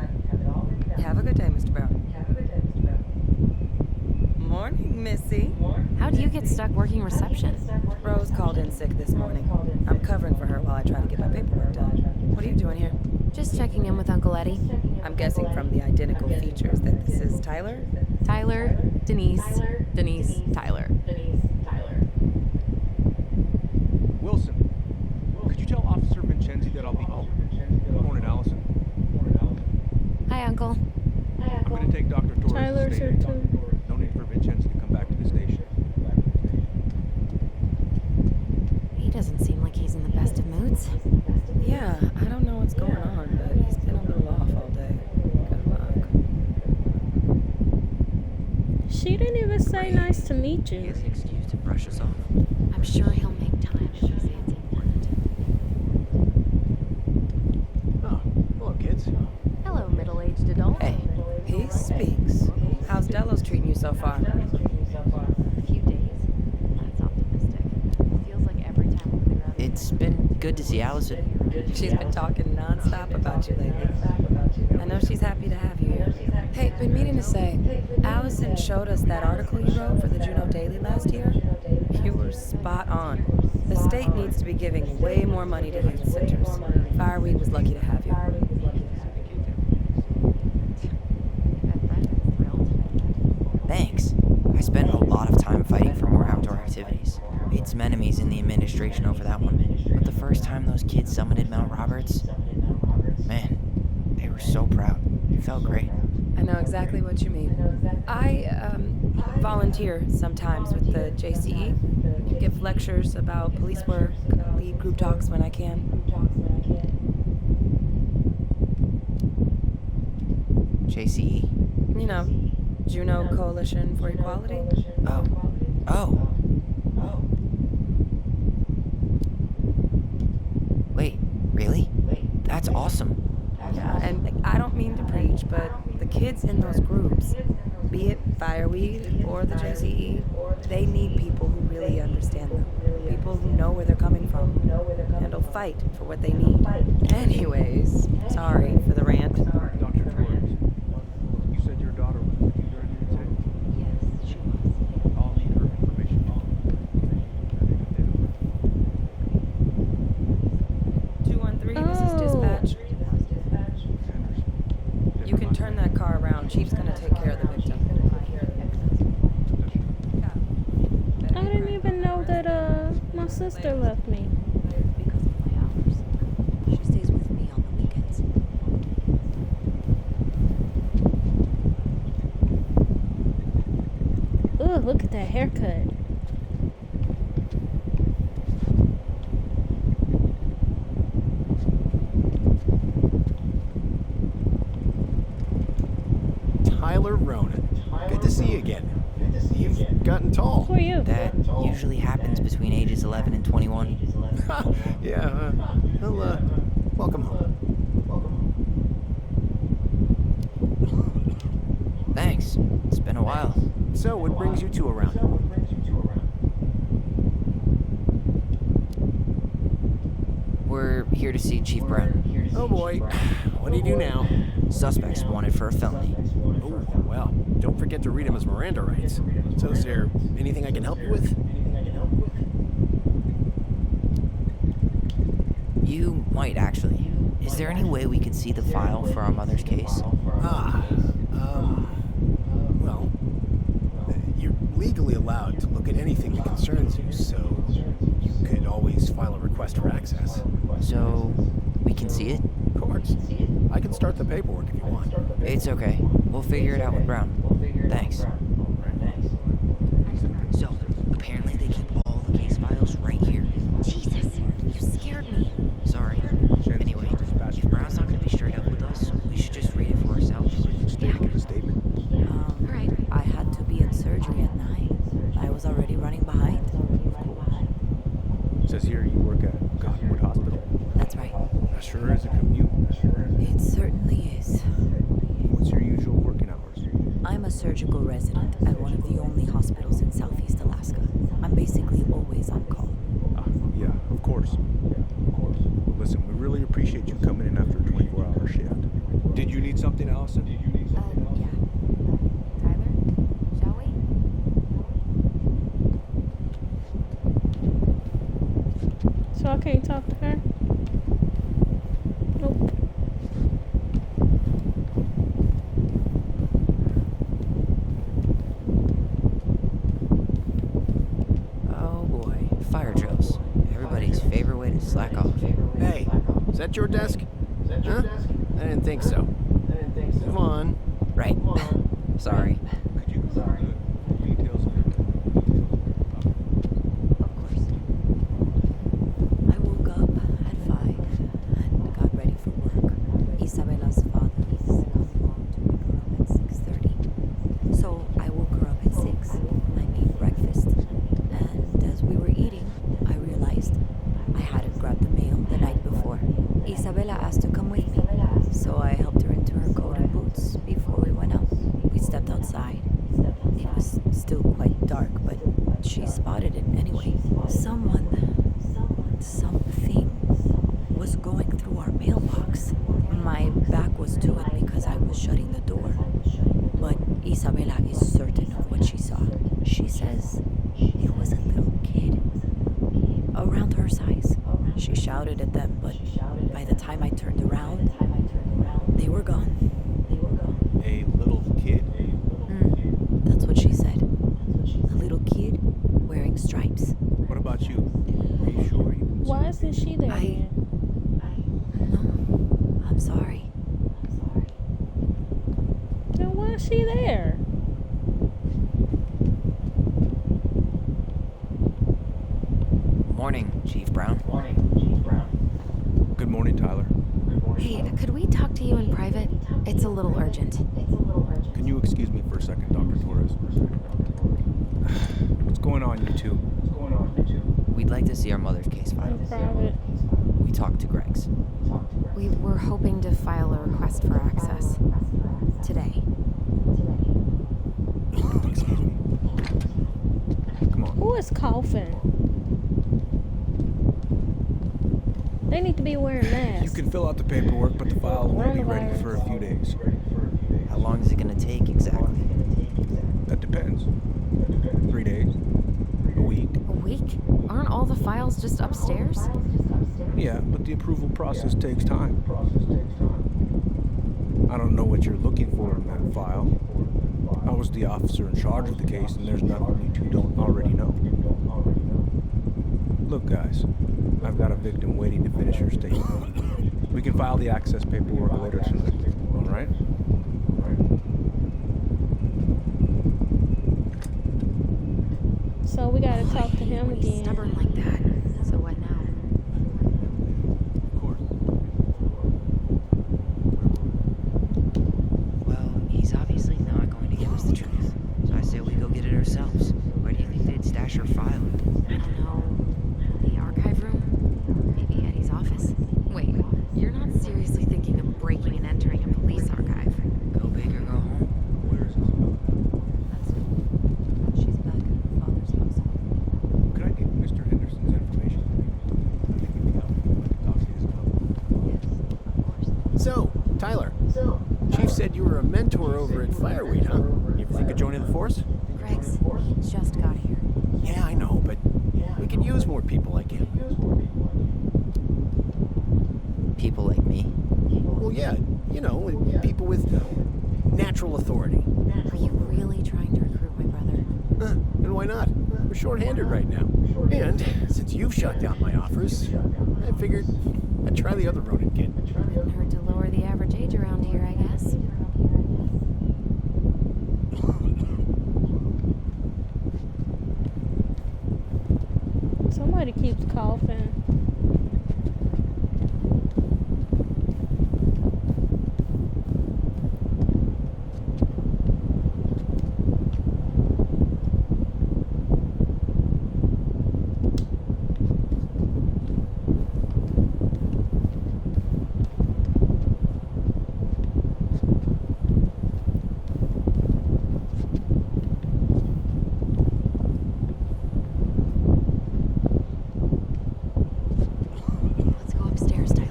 Have a good day, Mr. Barrow. Morning, Missy. How'd you get stuck working reception? Rose called in sick this morning. I'm covering for her while I try to get my paperwork done. What are you doing here? Just checking in with Uncle Eddie. I'm guessing from the identical features that this is Tyler? Tyler, Denise, Tyler. Wilson, could you tell Officer Vincenzi that I'll be... Oh, morning, Allison. Hi, Uncle. I'm going to take Dr. Torres Tyler's to here state. too. No need for Vincenzi to come back to the station. He doesn't seem like he's in the best of moods. Yeah, I don't know what's going on, but he's been a little off all day. Good luck. She didn't even say nice to meet He you. has an excuse to brush us off. I'm sure he'll make time if he sees it's important. Oh, hello, kids. Hello, middle-aged adult. Hey, He speaks. How's Delos treating you so far? A few days. That's optimistic. Feels like every time we clear out. it's been good to see Allison. She's been talking nonstop about you lately. I know she's happy to have you here. Hey, been meaning to say, Allison showed us that article you wrote for the Juneau Daily last year. You were spot on. The state needs to be giving way more money to youth centers. Fireweed was lucky to have you. Thanks. I spent a lot of time fighting for more outdoor activities. Made some enemies in the administration over that one. But the first time those kids summited Mount Roberts, man, they were so proud. It felt great. I know exactly what you mean. I volunteer sometimes with the JCE. Give lectures about police work, lead group talks when I can. JCE? You know, Juneau Coalition for Equality. Oh. Wait, really? That's awesome. Yeah, and I don't mean to preach, but the kids in those groups, be it Fireweed or the JCE, they need people who really understand them. People who know where they're coming from and will fight for what they need. Anyways, sorry for the rant. Dr. Torrance, you said your daughter was with you during your day? Yes, she was. I'll need her information. 213, this is dispatch. You can turn that car around. Chief's gonna take care of the victim. I didn't even know that my sister left me. Because of my hours. She stays with me on the weekends. Ooh, look at that haircut. Tyler Ronan. Good to see you again. You've gotten tall. Who are you? That usually happens between ages 11 and 21. Yeah, well, welcome home. Thanks. It's been a while. So, what brings you two around? We're here to see Chief Brown. Oh boy, what do you do now? Suspects wanted for a felony. Oh, well, don't forget to read him his Miranda rights. So, is there anything I can help you with? You might actually. Is there any way we could see the file for our mother's case? Well, you're legally allowed to look at anything that concerns you, so you could always file a request for access. So, we can see it? Of course. I can start the paperwork if you want. It's okay. We'll figure it out with Brown. Thanks. So, apparently they keep all the case files right here. Jesus, you scared me. Sorry. Anyway, if Brown's not going to be straight up with us, we should just read it for ourselves. Statement. Right. I had to be in surgery at 9. I was already running behind. Says here you work at Cottonwood Hospital. That's right. That sure is a commute. It certainly is. What's your usual working hours? I'm a surgical resident at one of the only hospitals in Southeast Alaska. I'm basically always on call. Yeah, of course. Listen, we really appreciate you coming in after a 24-hour shift. Did you need something, Allison? Yeah. Tyler, shall we? So I can't talk to her? Nope. Oh boy, fire drills. Everybody's favorite way to slack off. Hey, is that your desk? Huh? I didn't think so. Come on. Right. Sorry. Could you go over the details of your Of course. I woke up at 5 and got ready for work. Isabella's father is coming home to pick her up at 6:30. So I woke her up at 6. I made breakfast. And as we were eating, I realized I hadn't grabbed the mail the night before. Isabella asked to come with me. So I helped her into her coat and boots before we went out. We stepped outside. size. She shouted at them, but by the time I turned around, they were gone. A little kid? That's what she said. A little kid wearing stripes. What about you? Are you sure you didn't Why isn't she there then? No, I'm sorry. Then why is she there? Morning, Chief Brown. Good morning, Tyler. Hey, could we talk to you in private? It's a little urgent. Can you excuse me for a second, Dr. Torres? What's going on, you two? We'd like to see our mother's case file. In private. We talked to Greg's. We were hoping to file a request for access today. Excuse me. Come on. Who is coughing? They need to be wearing masks. You can fill out the paperwork, but the file won't be ready for a few days. How long is it going to take exactly? That depends. 3 days? A week? A week? Aren't all the files just upstairs? Yeah, but the approval process takes time. I don't know what you're looking for in that file. I was the officer in charge of the case, and there's nothing you two don't already know. Look, guys, I've got a victim waiting to finish her statement. We can file the access paperwork later tonight, all right? So we gotta talk to him He's again. stubborn like that. So what now? Of course. Well, he's obviously not going to give us the truth. So I say we go get it ourselves. Where do you think they'd stash her file? I don't know. The archive room? Maybe Eddie's office? Wait, you're not seriously thinking of breaking and entering a police archive? Go big or go home. Where is this? She's back at her father's house. Could I get Mr. Henderson's information? I think he'd be helpful. I could talk to his company. Yes, of course. So, Tyler, Chief said you were a mentor over at Fireweed, huh? You ever think of joining the force? Greg's, he just got here. Yeah, I know, but we could use more people like him. People like me. Well, yeah, you know, people with natural authority. Are you really trying to recruit my brother? And why not? We're short-handed right now. And since you've shut down my offers, I figured I'd try the other Ronin kid. Couldn't hurt to lower the average age around here, I guess. Somebody keeps coughing. Let's go upstairs, Tyler.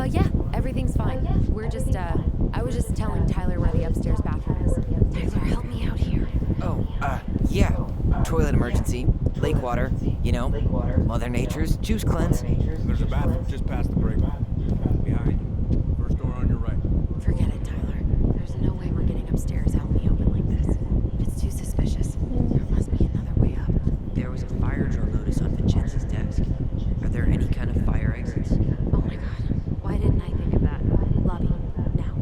Yeah, everything's fine. We're just, I was just telling Tyler where the upstairs bathroom is. Tyler, help me out here. Oh, yeah. Toilet emergency. Lake water. You know, Mother Nature's juice cleanse. There's a bathroom just past the break room. Behind you. First door on your right. Forget it, Tyler. There's no way we're getting upstairs out in the open like this. It's too suspicious. There must be another way up. There was a fire drill notice on Vincenzo's desk. Are there any kind of fire exits? Oh my god. Why didn't I think of that? Lobby. Now.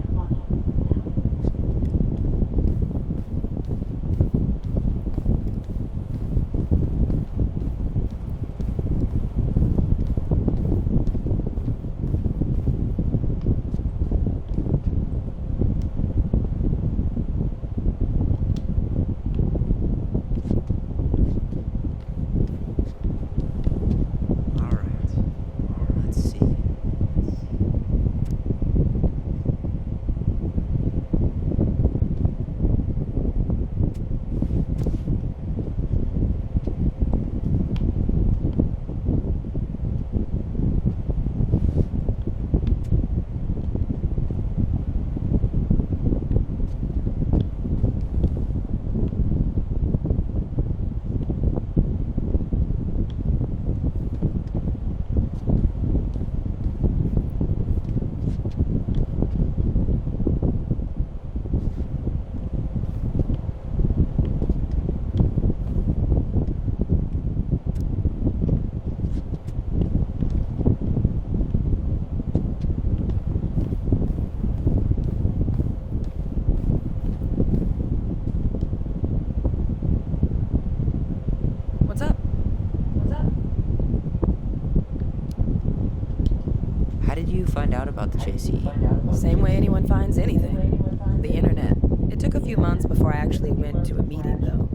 about the JCE? Same way anyone finds anything. The internet. It took a few months before I actually went to a meeting, though.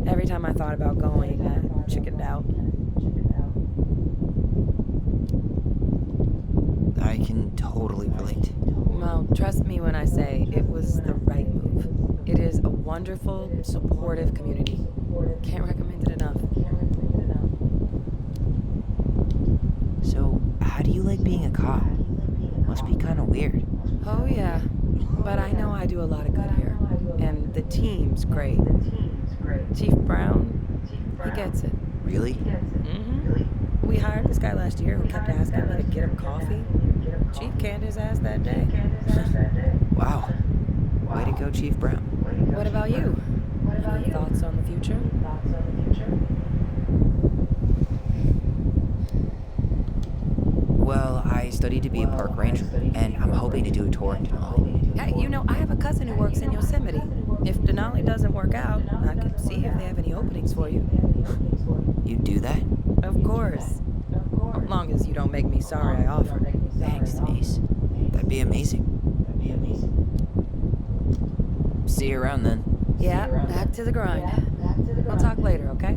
Every time I thought about going, I chickened out. I can totally relate. Well, trust me when I say it was the right move. It is a wonderful, supportive community. Can't recommend it enough. So, how do you like being a cop? Must be kind of weird. Oh, yeah. But I know I do a lot of good here. And the team's great. Chief Brown, he gets it. Really? Mm-hmm. We hired this guy last year who kept asking me to get him coffee. Chief canned his ass that day. Wow. Way to go, Chief Brown. What about you? Any thoughts on the future? Well, I studied to be a park ranger, and I'm hoping to do a tour in Denali. Hey, you know, I have a cousin who works in Yosemite. If Denali doesn't work out, I can see if they have any openings for you. You do that? Of course. As long as you don't make me sorry I offered. Thanks, Denise. That'd be amazing. See you around then. Yeah, back to the grind. We'll talk later, okay?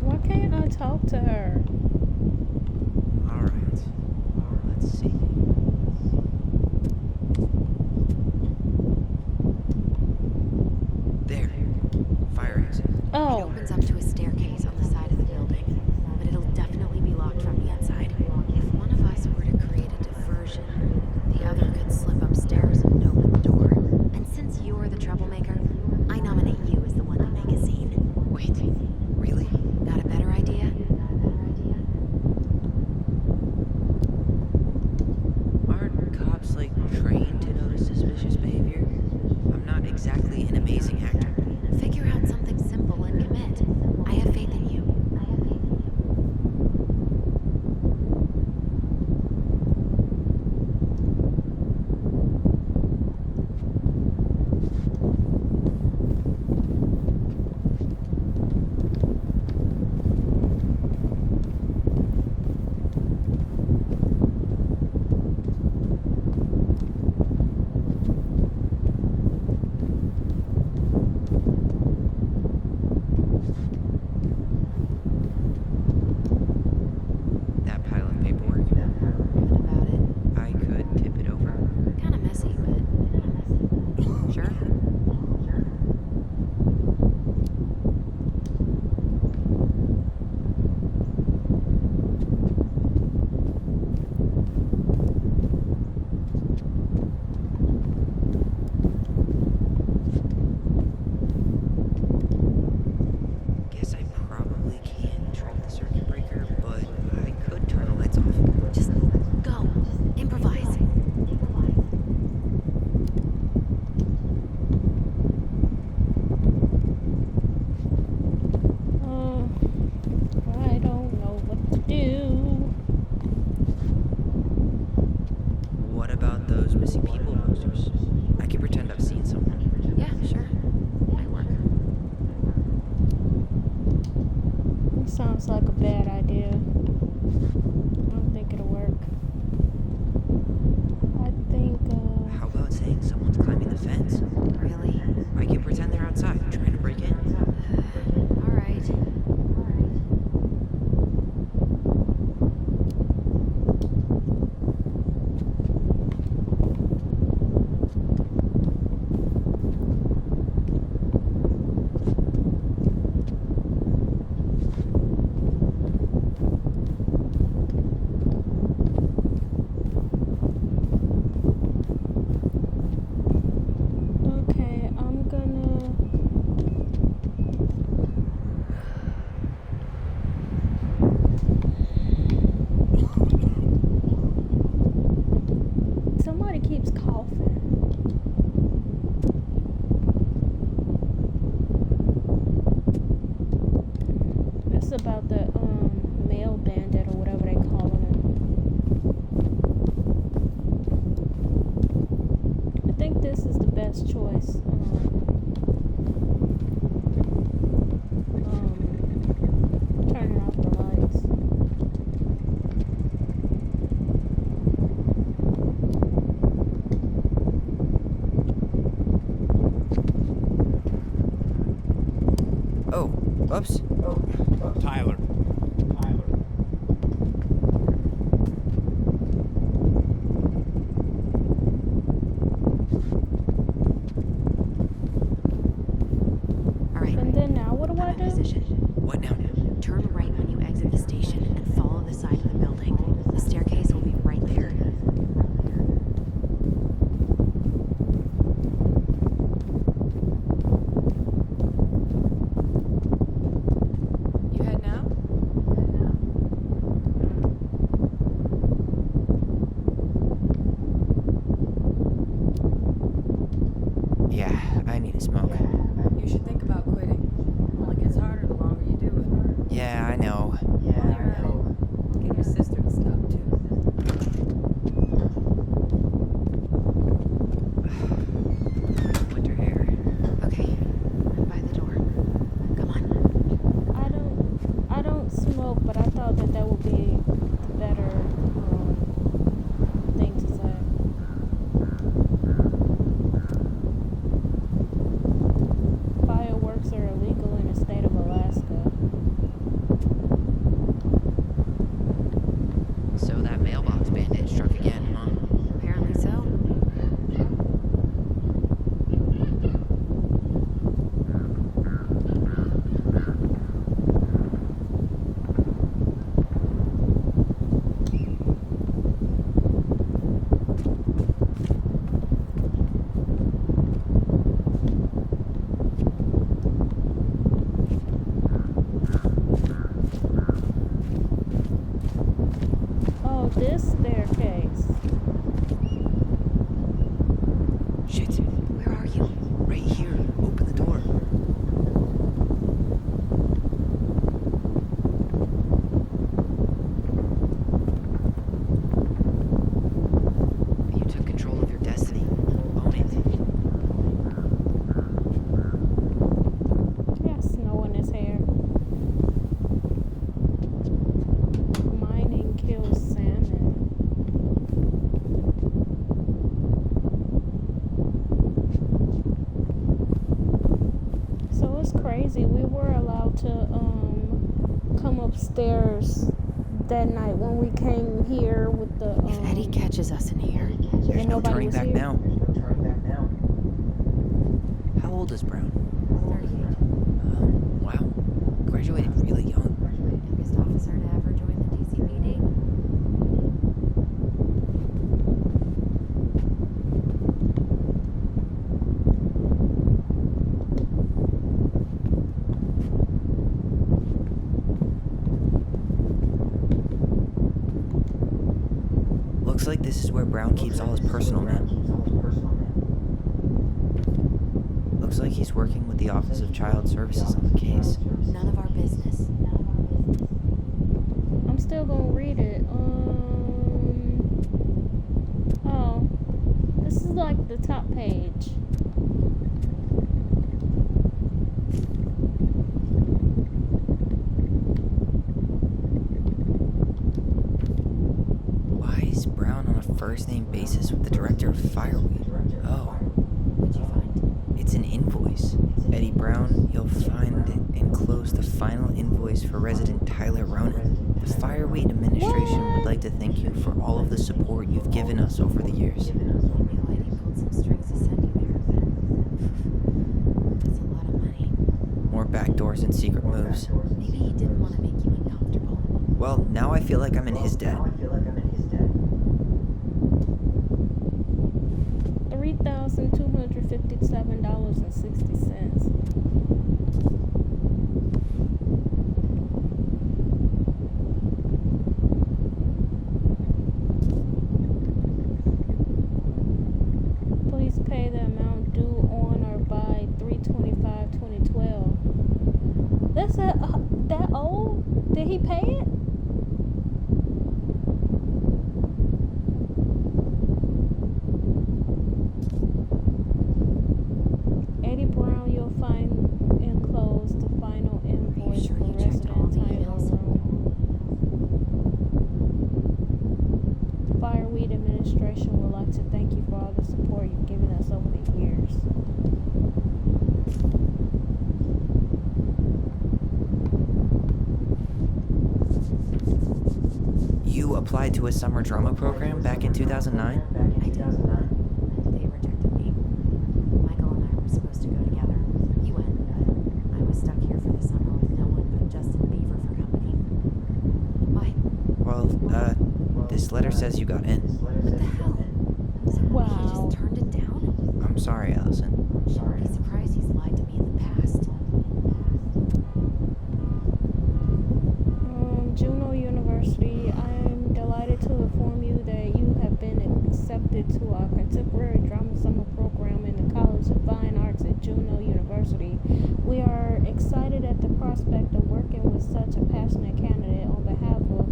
Why can't I talk to her? Alright. Let's see. There. Fire exit. It Oh, opens up to a staircase on the side of the building, but it'll definitely be locked from the inside. If one of us were to create a diversion, the other could slip upstairs and open the door. And since you're the troublemaker, I nominate you as the one to make a scene. Wait. Really? Got a better idea? Aren't cops, like, trained to notice suspicious behavior? I'm not exactly an amazing actor. Figure out something simple and commit. I have faith in you. That pile of paperwork, What about it? I could tip it over. Kinda messy, but sure. Guess I probably can't trip the circuit breaker, but I could turn the lights off. Just go. Improvise. I don't know what to do. What about those missing people posters? I can pretend I've seen someone. Yeah, sure. Might work. It sounds like a bad idea. I don't think it'll work. I think, How about saying someone's climbing the fence? Really? I can pretend they're outside trying to break in. All right. okay, I'm gonna. Somebody keeps coughing. It's about the male bandit or whatever they call him. think this is the best choice. Turning off the lights. Oh, whoops. Tyler. All right. And then now what do I I'm in do? position. What now? Turn right when you exit the station and follow the side of the building. The staircase will be right there. You head now? Yeah, I need a smoke. You should think about quitting. Only gets harder the longer you do it. Yeah, I know. While you're at it, get your sister to stop too. Winter hair. Okay. I'm by the door. Come on. I don't smoke, but I thought that would be the better thing to say. Fireworks are illegal in the state of Alaska. So that mailbox bandit struck again, huh? Apparently so. Oh, this staircase. Shit. Where are you? Right here. Open the door. You took control of your destiny. Own it. He got snow in his hair. Mining kills salmon. So it's crazy. We were allowed to come upstairs that night when we came here with the If Eddie catches us in here, There's and no nobody turning was back here. now. How old is Brown? 38. Wow. Graduated really young. Youngest officer to ever join the DCPD. Looks like this is where Brown keeps all his personal mail. Looks like he's working with the Office of Child Services on the case. None of our business. I'm still gonna read it. Oh, this is like the top page. Why is Brown on a first-name basis with the director of Fireweed? Oh, What'd you find? it's an invoice. Eddie Brown, you'll find enclosed the final invoice for resident Tyler Ronan. The Fireweed administration would like to thank you for all of the support you've given us over the years. I knew Eddie pulled some strings to send you there, but that's a lot of money. More backdoors and secret moves. Maybe he didn't want to make you uncomfortable. Well, now I feel like I'm in his debt. $3,257.60. Please pay the amount due on or by 3/25/2012. That's that old? Did he pay it? all the support you've given us over the years. You applied to a summer drama program back in 2009? I did. They rejected me. Michael and I were supposed to go together. He went, but I was stuck here for the summer with no one but Justin Beaver for company. Why? Well, this letter says you got in. What the hell? So he Wow. just turned it down? I'm sorry, Allison. Shouldn't be surprised he's lied to me in the past. Juneau University, I am delighted to inform you that you have been accepted to our contemporary drama summer program in the College of Fine Arts at Juneau University. We are excited at the prospect of working with such a passionate candidate. On behalf of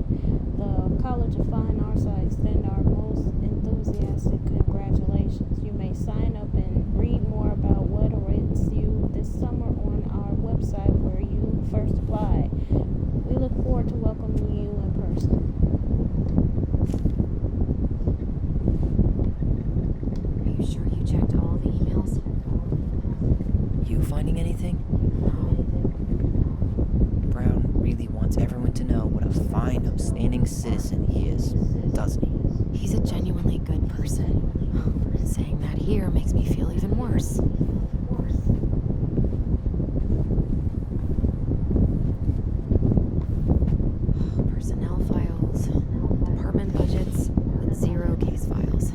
the College of Fine Arts, I extend our most enthusiastic congratulations. You may sign up and read more about what awaits you this summer on our website where you first applied. We look forward to welcoming you in person. Are you sure you checked all the emails? You finding anything? Brown really wants everyone to know what a fine, upstanding citizen he is, doesn't he? He's a genuinely good person. And saying that here makes me feel even worse. Personnel files, department budgets, and 0 case files.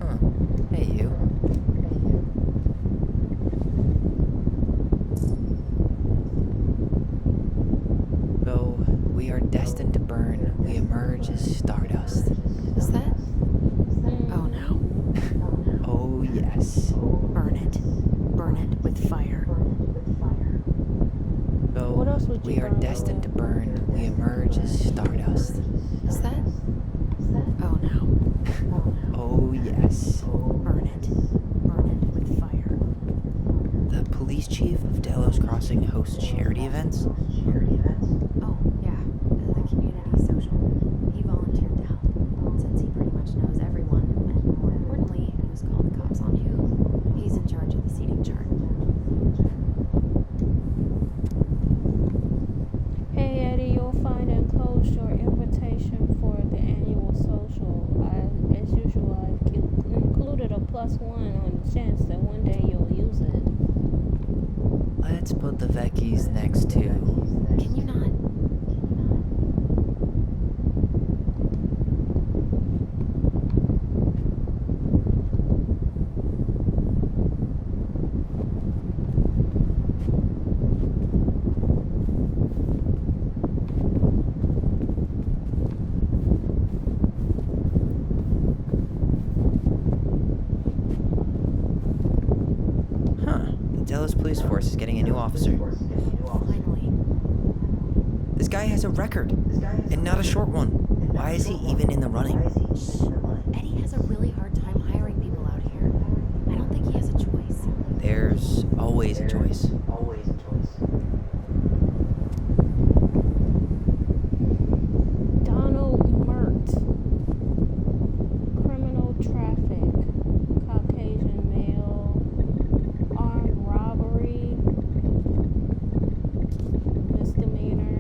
Huh. Hey, you. Though we are destined to burn, we emerge as stardust. Is that? Oh no. Oh, yes. Burn it. Burn it with fire. Though What else would you we are burn? destined to burn, we emerge as stardust. Is that? Oh no. Oh, yes. Burn it. Burn it with fire. The police chief of Delos Crossing hosts charity events? Oh, yeah. The community social. He volunteered to help, since he pretty much knows everyone, and more importantly, who's called the cops on who. He's in charge of the seating chart. Hey Eddie, you'll find enclosed your invitation for the annual social. As usual, I've included a +1 on the chance that one day you'll use it. Let's put the Vecchies next to... Can you not? Huh. The Delos Police Force is getting a new officer. Finally. This guy has a record, and not a short one. Why is he even in the running? Eddie has a really hard time hiring people out here. I don't think he has a choice. There's always a choice. Donald Mert. Criminal traffic. Caucasian male. Armed robbery. Misdemeanor.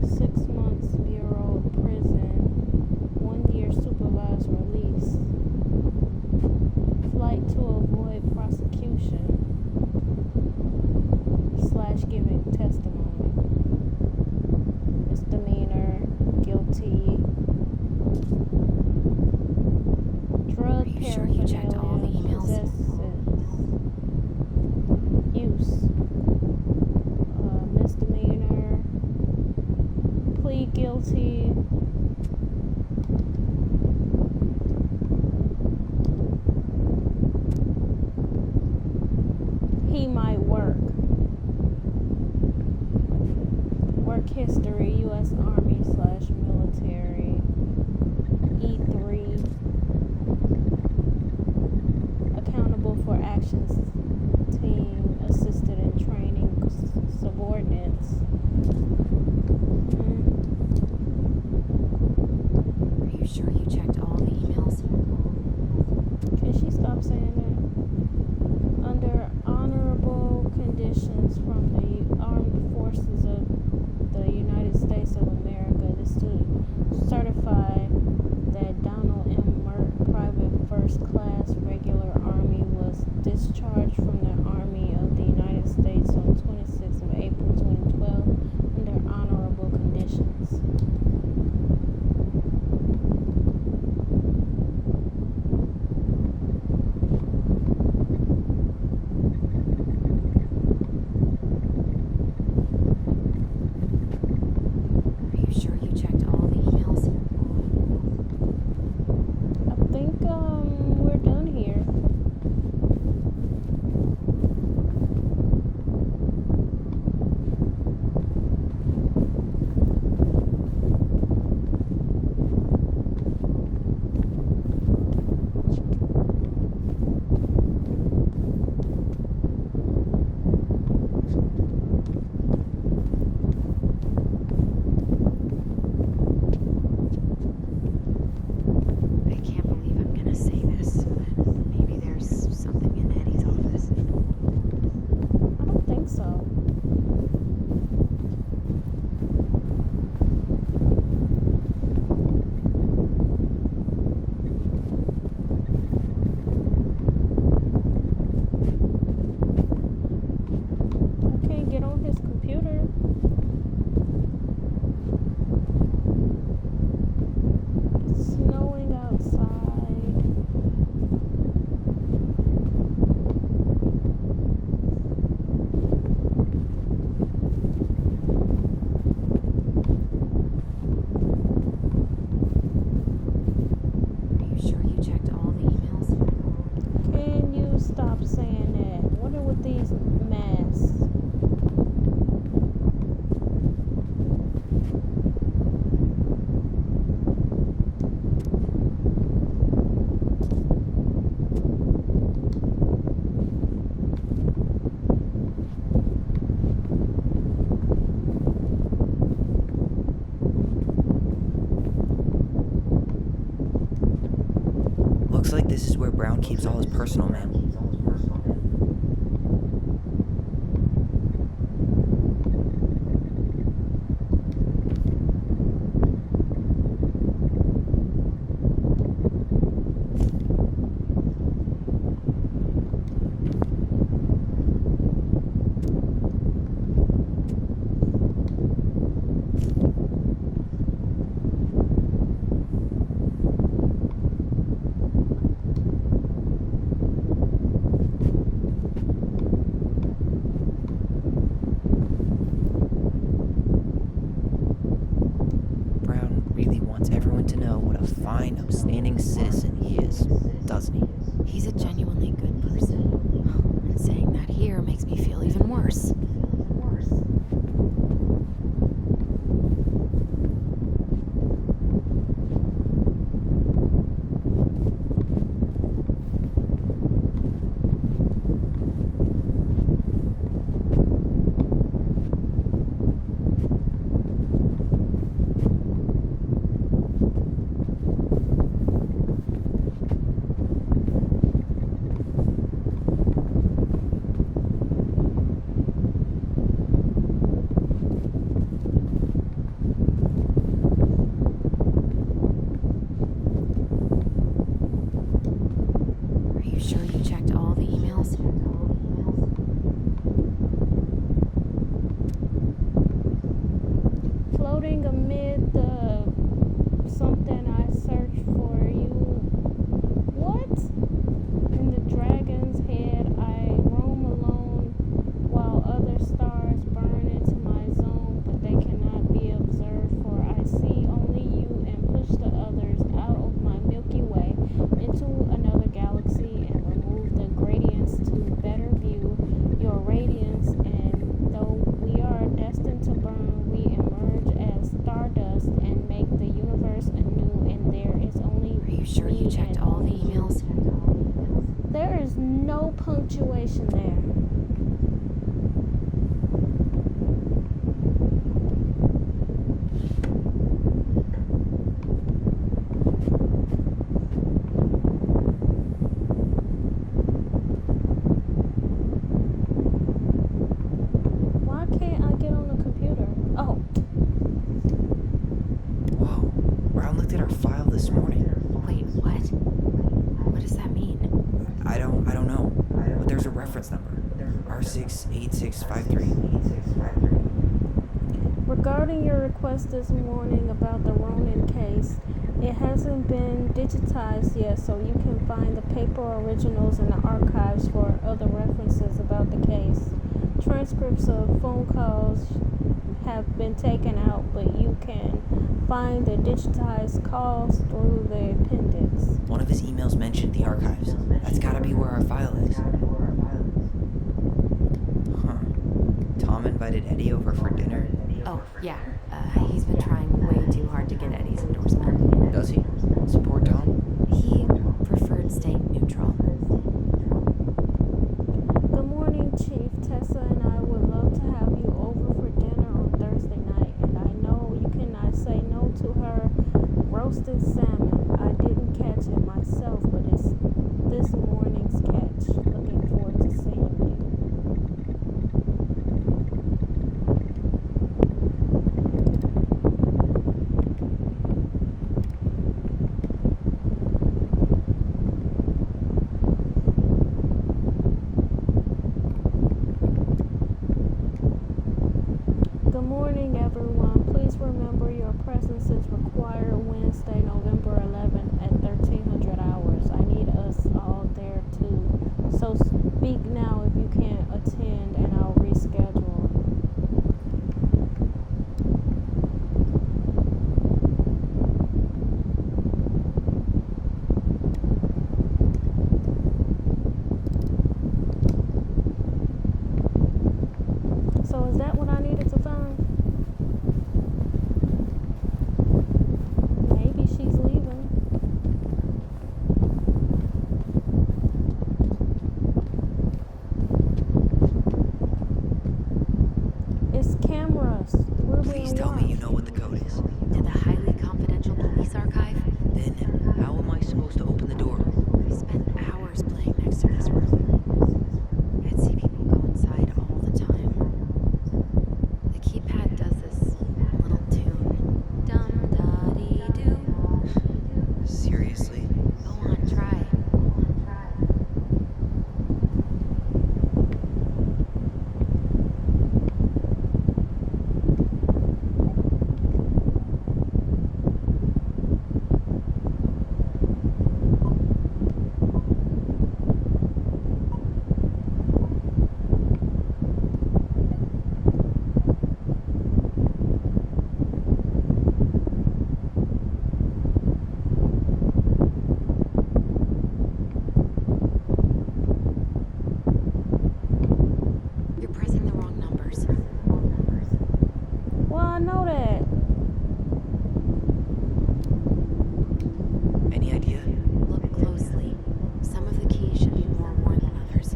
6 months Bureau of Prison. 1 year supervised release. Flight to avoid prosecution. / giving testimony. Misdemeanor, guilty. Drug Are you sure you checked all the paraphernalia, emails? possesses, use. Misdemeanor, plead guilty. He might work. Work history, U.S. Army / military. E3. Accountable for actions team assisted in training subordinates. Are you sure you checked all the first-class regular army was discharged from the Army of the United States on 26th of April 2012 under honorable conditions. Are you sure you checked all the emails? I think we're done here. I can't believe I'm gonna say this, but maybe there's something in Eddie's office. I don't think so. I can't get on his computer. It's snowing outside. Are you sure you checked all the emails? Can you stop saying that? What are with these masks? Looks like this is where Brown keeps all his personal mail. Brown really wants everyone to know what a fine, upstanding citizen he is, doesn't he? He's a genuinely good person. And saying that here makes me feel even worse. Are you sure you checked all the emails? Floating amid the something I searched for you. What? In the dragon's head, I roam alone while other stars burn into my zone, but they cannot be observed, for I see only you and push the others out of my Milky Way into another galaxy and remove the gradients to better view your radiance. And though we are destined to burn, we emerge as stardust and make the universe anew, and there is only Are you sure you me checked and all the only you. emails? There is no punctuation there. Why can't I get on the computer? Oh, Whoa, Brown looked at our file this morning. Wait, what? What does that reference number. R68653. Regarding your request this morning about the Ronin case, it hasn't been digitized yet, so you can find the paper originals in the archives for other references about the case. Transcripts of phone calls have been taken out, but you can find the digitized calls through the appendix. One of his emails mentioned the archives. That's gotta be where our file is. Huh. Tom invited Eddie over for dinner. Oh, yeah. He's been trying way too hard to get Eddie's endorsement. Does he? Support Tom? He preferred staying neutral. Good morning, Chief. Tessa and I would love to have you over for dinner on Thursday night, and I know you cannot say no to her roasted salmon. I didn't catch it myself, but it's this morning's catch. Looking forward to seeing you. Good morning, everyone. Please remember your presence is required Wednesday, November 11th at 1300 hours. I need us all there too. So speak now if you can't attend, and I'll reschedule. So is that what I needed to find? Maybe she's leaving. It's cameras. We're being Please tell me you watched. know what the code is. To the highly confidential police archive? Then, how am I supposed to open the door? We spent hours playing next to this room. I'd see people go inside all the time. The keypad does this little tune. Dum-da-dee-doo. Seriously? Go on, try. You're pressing the wrong numbers. Well, I know that. Any idea? Look closely. Some of the keys should be more worn than others.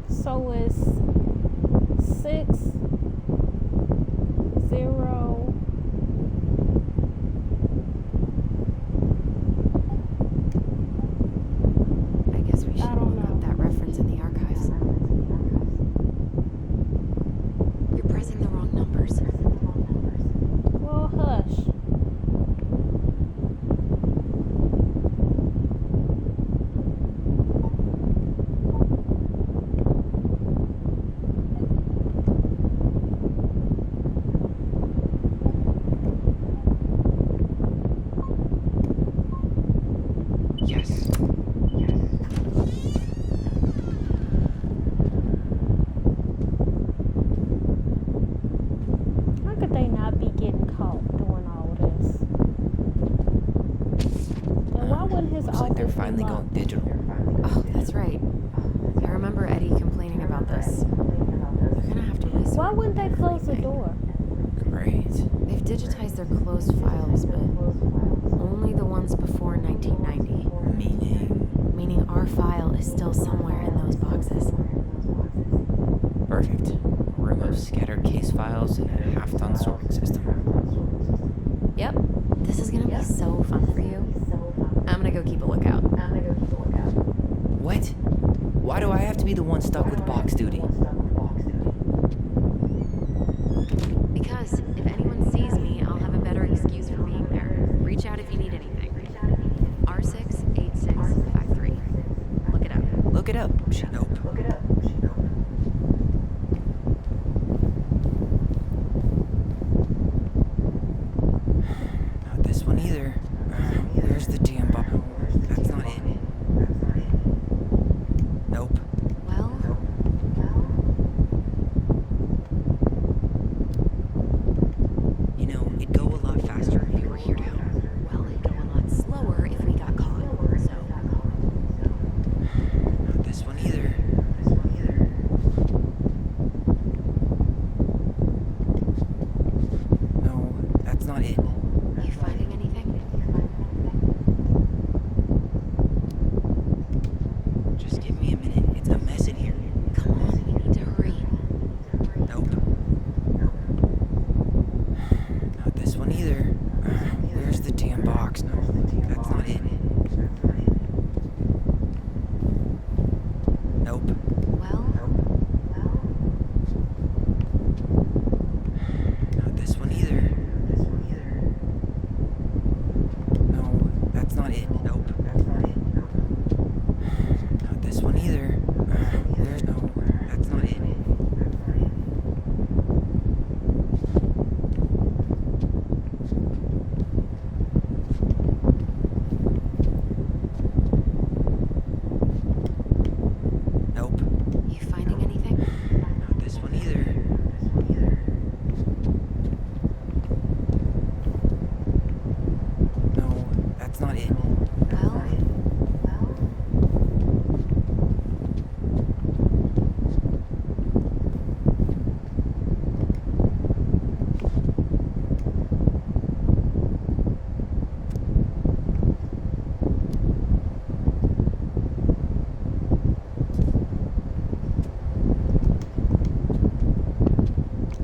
So it's 6 0 I guess we should I don't look know. up that reference in the archives. You're pressing the wrong numbers. Well, hush. Yes. How could they not be getting caught doing all this? And why wouldn't his Looks like they're office be finally going locked? digital. Oh, that's right. I remember Eddie complaining about this. They're gonna have to restart Why wouldn't they close the everything. door? Great. They've digitized their closed files, but only the ones before 1990. Meaning our file is still somewhere in those boxes. Perfect. Room of scattered case files and a half-done sorting system. Yep, this is gonna be so fun for you. I'm gonna go keep a lookout. What? Why do I have to be the one stuck with box duty? Because if anyone sees me, I'll have a better excuse for being there. Reach out if you need anything. R68653. Look it up. Look it up. Nope. Not this one either. Where's the damn bubble? That's not it. Nope. Well, You know, it'd go a lot faster if you were here to help. well, it'd go a lot slower if we got caught. So, Not this one either. No, that's not it. you finding anything? Just give me a minute. It's a mess in here. Come on, you need to hurry. Nope. Not this one either. Where's the damn box? No, that's not it. Nope. Well, Not this one either. No, that's not it. Nope. Not this one either. There's no. That's not it. Nope. you finding anything? Not this one either. No, that's not it. Well,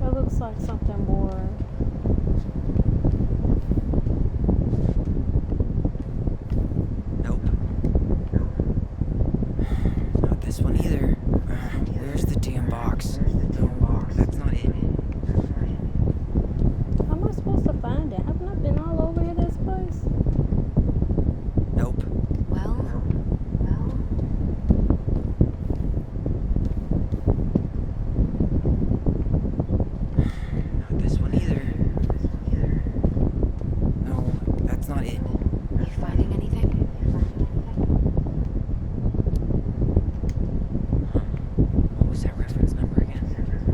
That looks like something more. Nope. Not this one either. Where's the damn box? No, that's not it. How am I supposed to find it? Haven't I been all over this place? Nope. well, Not this one either. No, that's not it. you finding anything? What was that reference number again?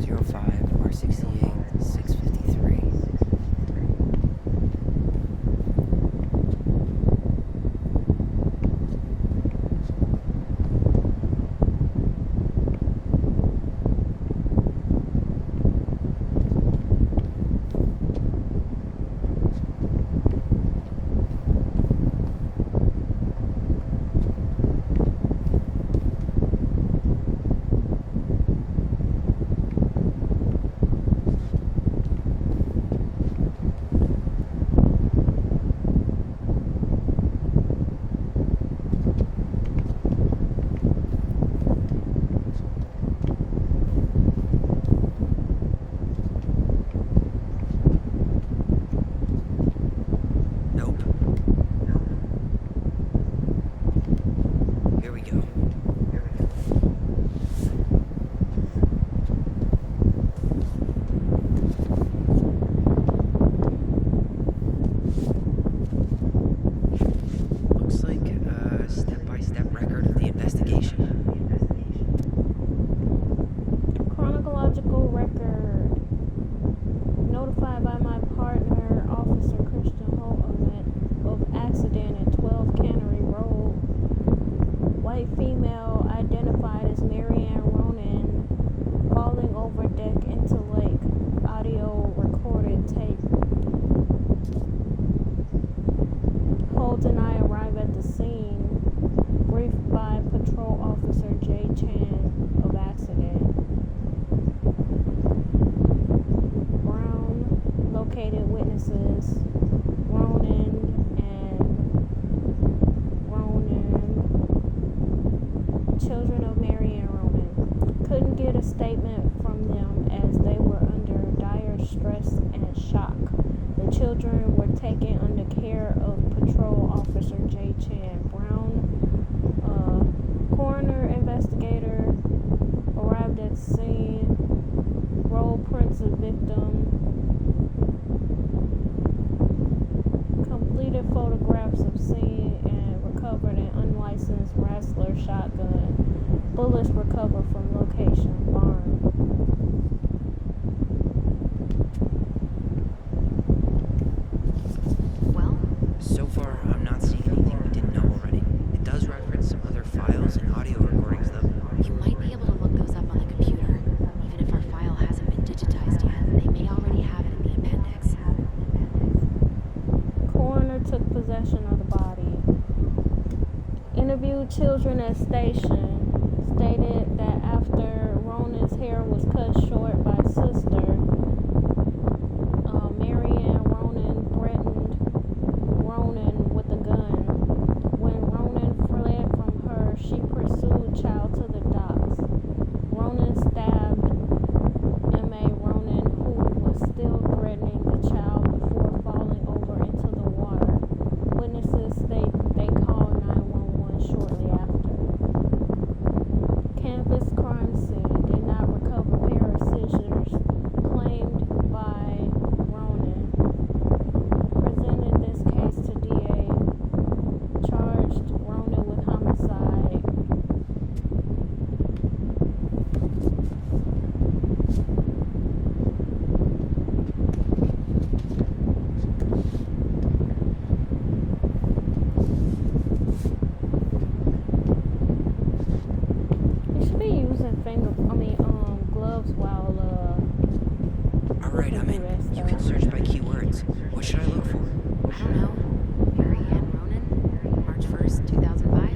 children of Mary and Ronan. Couldn't get a statement from them as they were under dire stress and shock. The children were taken under care of Patrol Officer J. Chan Brown. Coroner investigator arrived at scene, roll prints of victim, completed photographs of scene, and recovered an unlicensed Rattler shotgun. Bullets recovered from location barn. Well, So far, I'm not seeing anything we didn't know already. It does reference some other files and audio recordings, though. you might be able to look those up on the computer. Even if our file hasn't been digitized yet, they may already have it in the appendix. Coroner took possession of the body. Interviewed children at station. Stated that after Ronan's hair was cut short by sister, Marianne Ronan threatened Ronan with a gun. When Ronan fled from her, she pursued child to the docks. Ronan stabbed M.A. Ronan, who was still threatening the child before falling over into the water. Witnesses state they called 911 shortly after. Campus crime scene did not recover pair of scissors claimed by Ronan. Presented this case to DA. Charged Ronan with homicide. You should be using gloves while Alright, I'm in. You can search by keywords. What should I look for? I don't know. Marianne Ronan, March 1st, 2005.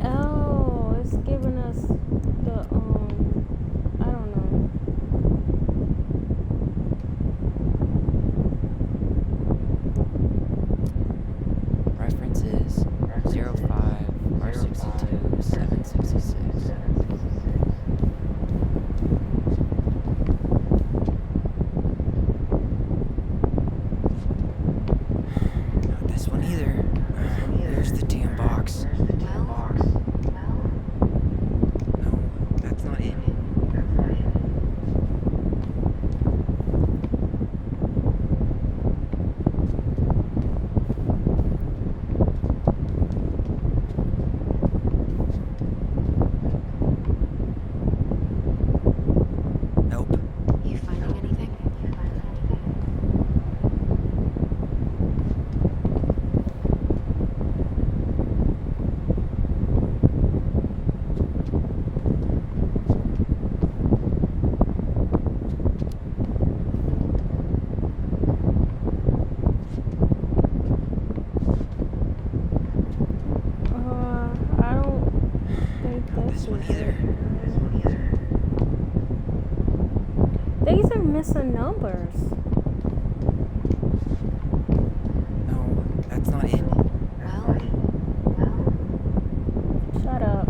Oh, it's giving us the I don't know. References 05, R62, 766. Not this one either. There's the damn box. Well, No, that's not it. Nope. you finding anything? I don't think Not this this one is either. These are missing numbers. No, that's not it. Well, Shut up.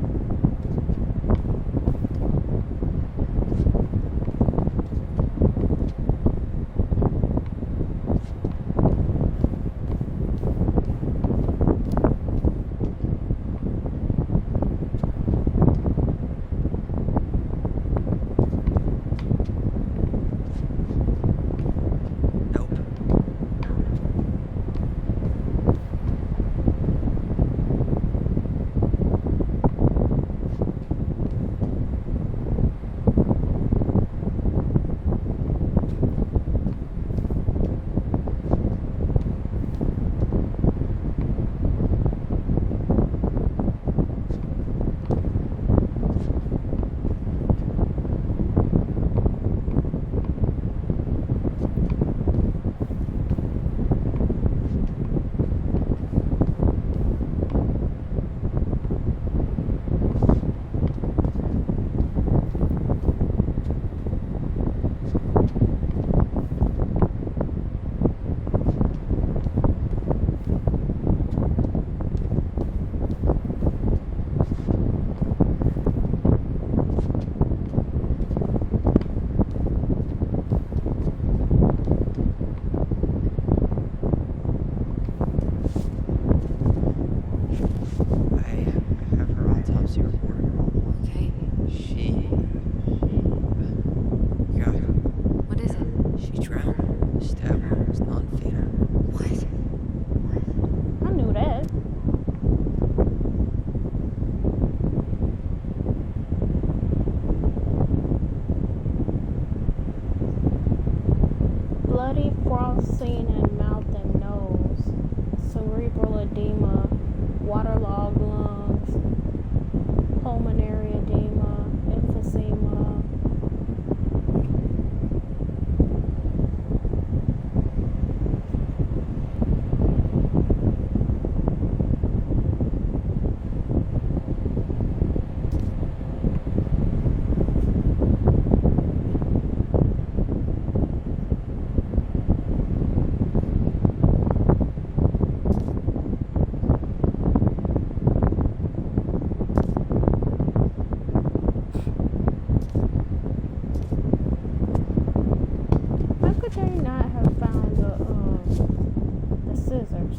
tasers.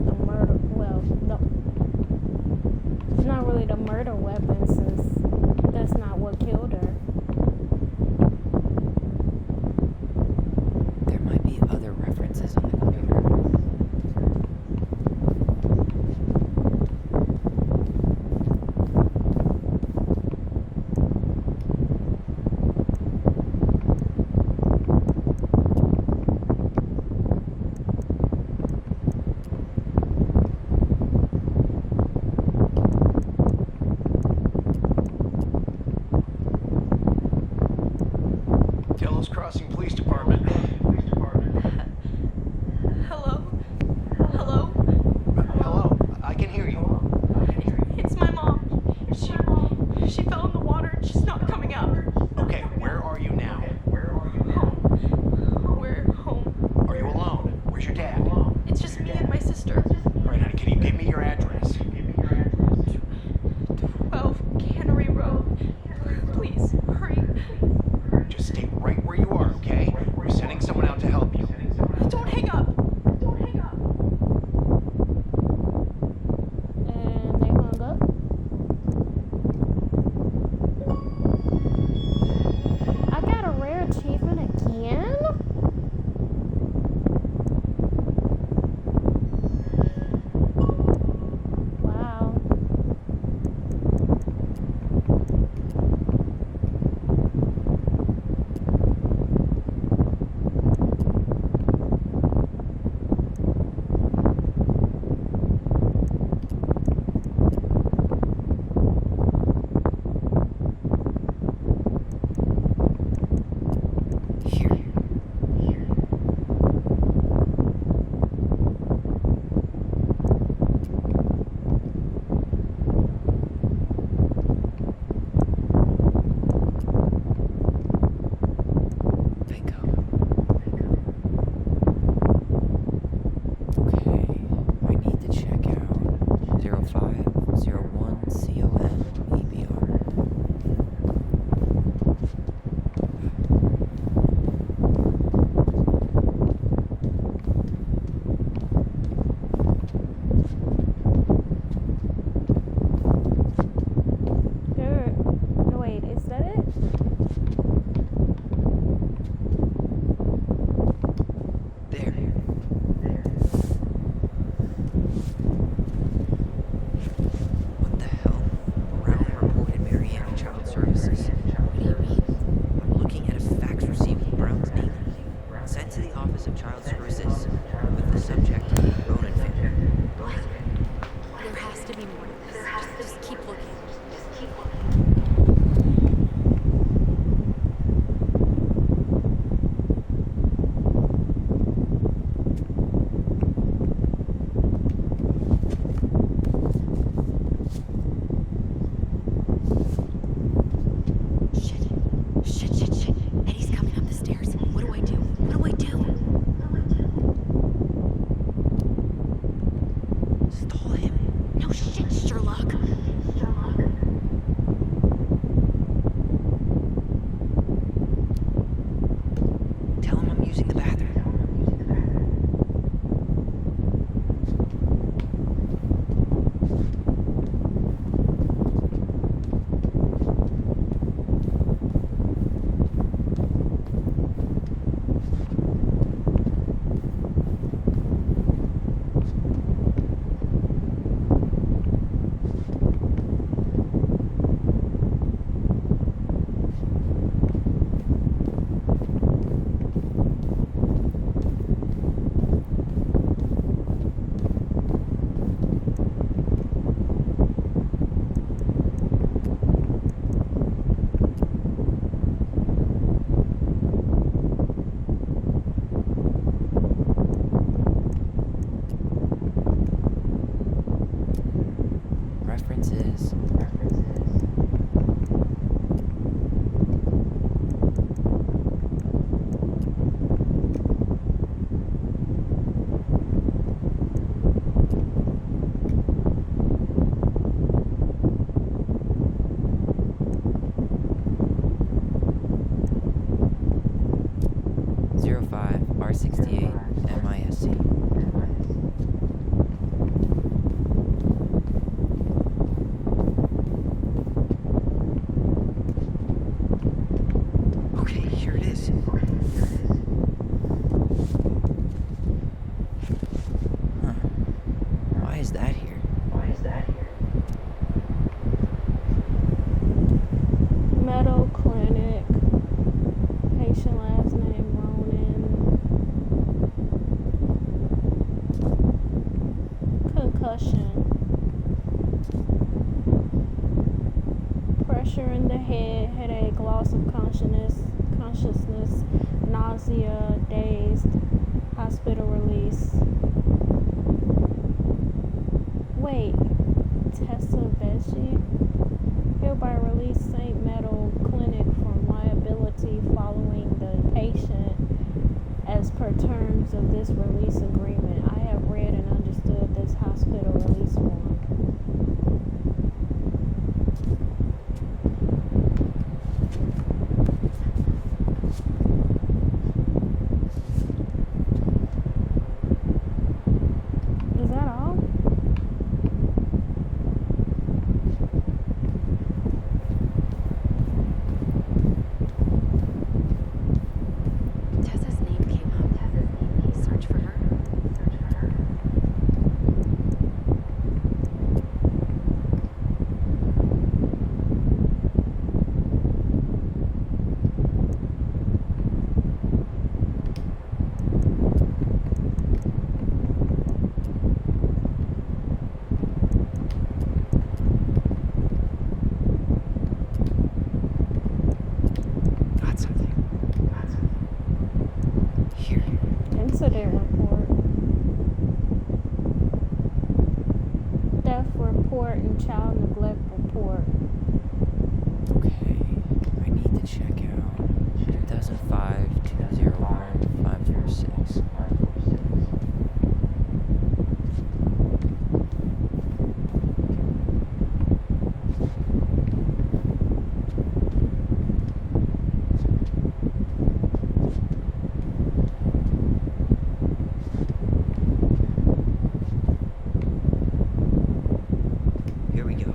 The murder, well, no. It's not really the murder weapon since that's not what killed her. There might be other references on the computer. Delos Crossing Police Department. Hello? Hello? Hello, I can hear you. It's my mom. She fell in the water and she's not coming out. Okay, where are you now? Home. We're home. Are you alone? Where's your dad? It's just me and my sister. All right, honey, can you give me your address? 12 Cannery Road. Please, hurry. Just stay right where you are, okay? We're sending someone out to help you. Don't hang up. Don't hang up. And they hung up. I got a rare achievement again? pressure in the head, headache, loss of consciousness, nausea, dazed, hospital release. Wait, Tessa Vecchi? Hereby release St. Meadow Clinic from liability following the patient as per terms of this release agreement. I have read and understood this hospital release form. Is that all? Tessa's name came up. Search for her. Got something. Here. Incident report. Death report and child neglect report. Okay. I need to check out 2005 201 506. Here we go.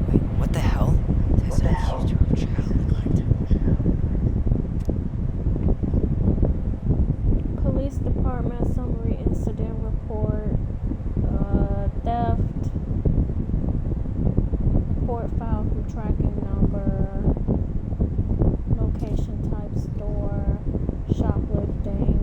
Wait, what the hell? Tessa accused her of child neglect. Police department summary incident report. Theft. Report file from tracking number. Location type store. Shoplifting.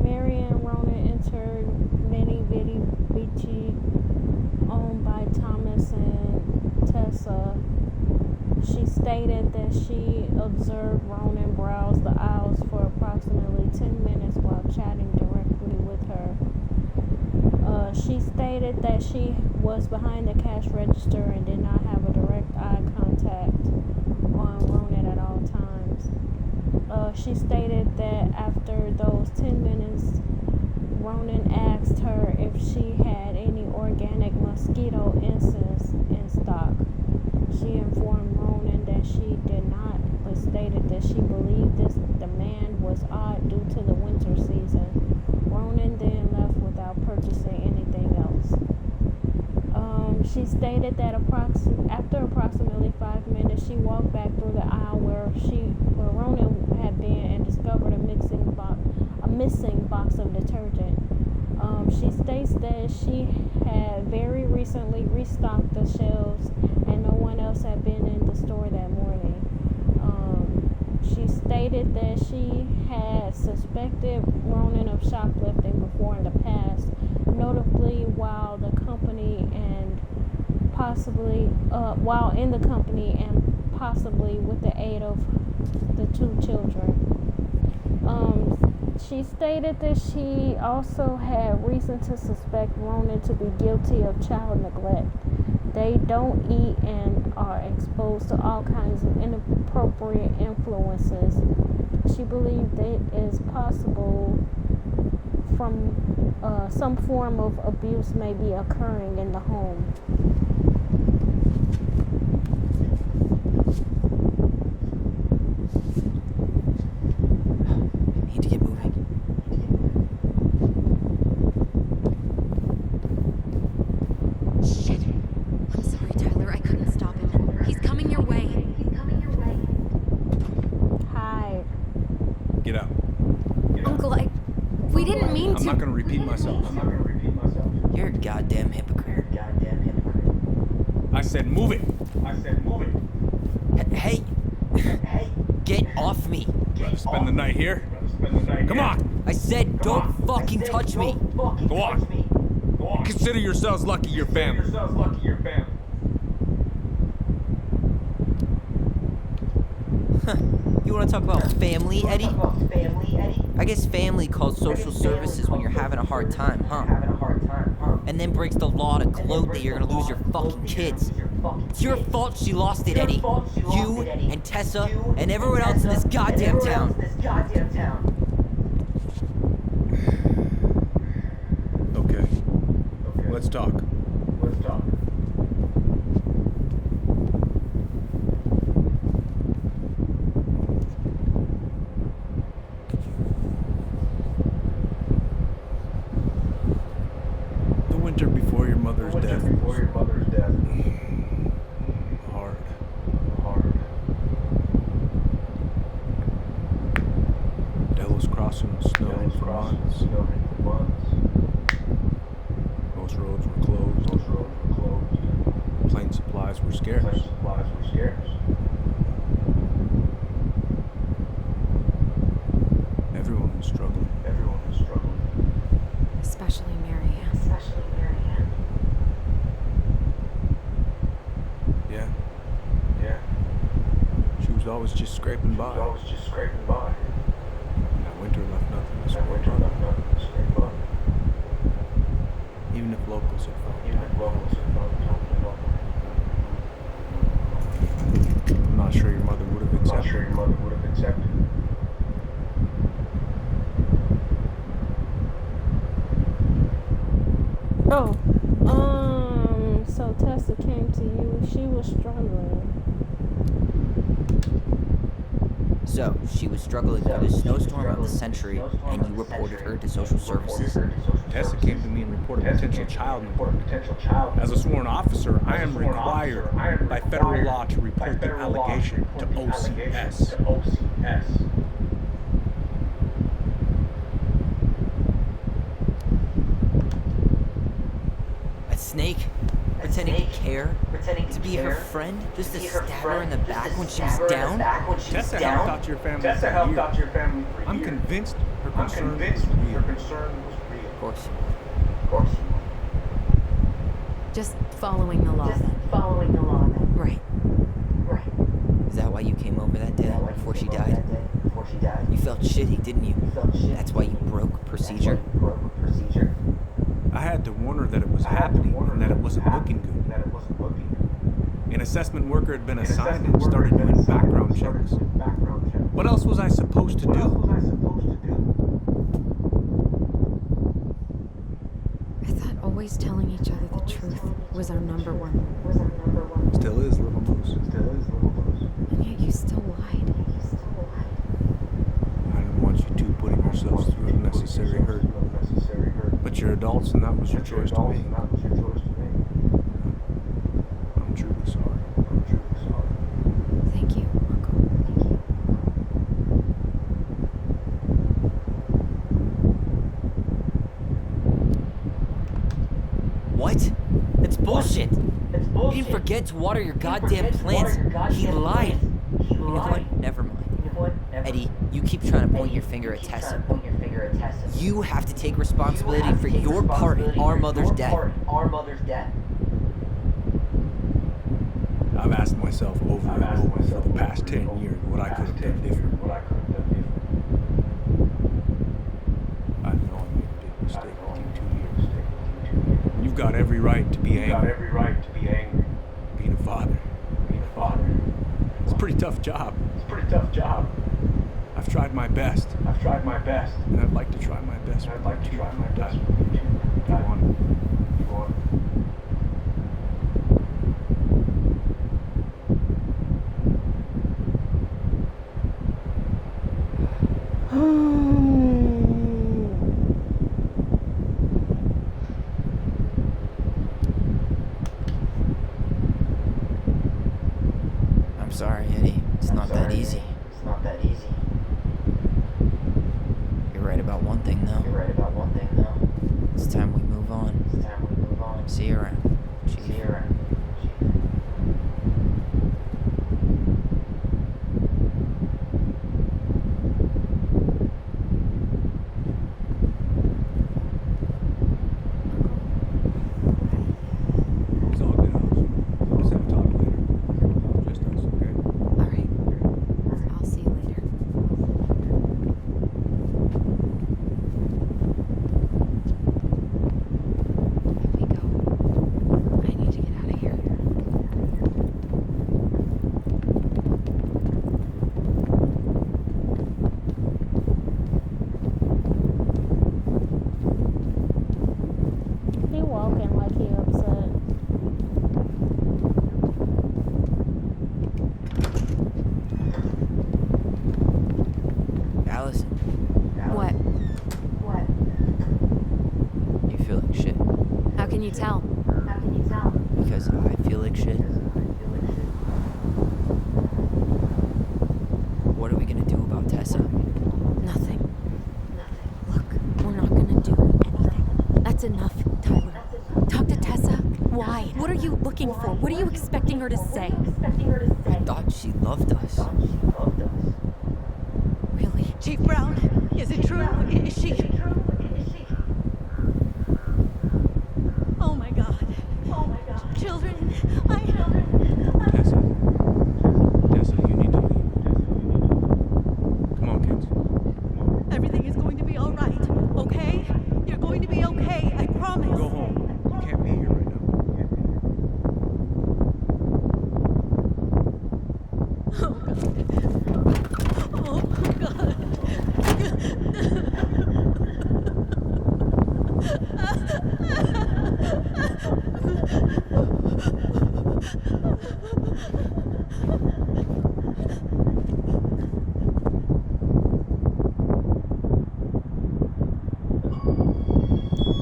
Marion Ronan entered Mini Bitty Beachy, owned by Thomas and Tessa. She stated that she observed Ronan browse the aisles for approximately 10 minutes while chatting directly with her. She stated that she was behind the cash register and did not have a direct eye contact on Ronan at all times. She stated that after those 10 minutes, Ronan asked her if she had any organic mosquito incense in stock. She informed Ronan that she did not, but stated that she believed this demand was odd due to the winter season. Ronan then left without purchasing anything else. She stated that after approximately 5 minutes, she walked back through the aisle where Ronan had been and discovered a missing box of detergent. She states that she had very recently restocked the shelves and no one else had been in the store that morning. She stated that she had suspected Ronan of shoplifting before in the past, notably while in the company and possibly with the aid of the 2 children. She stated that she also had reason to suspect Ronan to be guilty of child neglect. They don't eat and are exposed to all kinds of inappropriate influences. She believed it is possible some form of abuse may be occurring in the home. Need to get moving. Shit. I'm sorry, Tyler. I couldn't stop him. He's coming your way. Hi. Get out. Uncle, we didn't mean to. I'm not going to repeat myself. You're a goddamn hypocrite. I said move it. Hey! Get off me! Rather spend the night here? Come on! I said don't fucking touch me! Go on. Consider yourselves lucky your family. You wanna talk about family, Eddie? I guess family calls social services when you're having a hard time, huh? And then breaks the law to gloat that you're gonna lose your fucking kids. It's your fault she lost it, Eddie. You and Tessa and everyone else in this goddamn town. Okay. Let's talk. The winter before your mother's death was hard. Delos Crossing was snowing for months. Most roads were closed. Plane supplies were scarce. Everyone was struggling. Especially Marianne. Yeah. She was always just scraping by. And that winter left nothing to scrape up. Even if locals had found it. I'm not sure your mother would have accepted. Oh, so Tessa came to you. She was struggling. So, she was struggling through the snowstorm of the century, and you reported her to social services? Tessa came to me and reported potential child neglect. As a sworn officer, I am required by federal law to report the allegation to OCS. A snake? Pretending to care? To be her friend? Just to stab her in the back when she was down? Tessa helped out your family for a year. I'm convinced her concern was real. Of course. Just following the law then. Right. Is that why you came over that day before she died? You felt shitty, didn't you? That's why you broke procedure? I had to warn her that it was happening and that it wasn't looking good. An assessment worker had been assigned and started doing background checks. What else was I supposed to do? I thought always telling each other the truth was our number one. Still is, Little Moose. And yet you still lied. I didn't want you two putting yourselves through unnecessary hurt. But you're adults and that was your choice to make. I'm truly sorry. Thank you, Uncle. What? That's bullshit! He didn't forget to water your goddamn plants. He lied. You know what? Never mind. Eddie, you keep trying to point your finger at Tessa. You have to take responsibility for your part in our mother's death. I've asked myself over and over for the past 10 years what I could have done different. I know I made a big mistake with you 2 years. You've got every right to be angry. Being a father. It's a pretty tough job. I've tried my best. And I'd like to try my best with you too. You want it? I'm sorry, Eddie. It's not that easy. You're right about one thing, though. It's time we move on. See you around. Chief. you tell? Because I feel like shit. What are we gonna do about Tessa? Nothing. Look, we're not gonna do anything. That's enough, Tyler. Talk to Tessa. Why? What are you looking for? What are you expecting her to say? I thought she loved us. Really? Chief Brown, is it true? Is she? Oh my God. Children, Tessa. Tessa, you need to leave. Come on, kids. everything is going to be all right, okay? You're going to be okay, I promise. Go home. You can't be here right now. Oh God.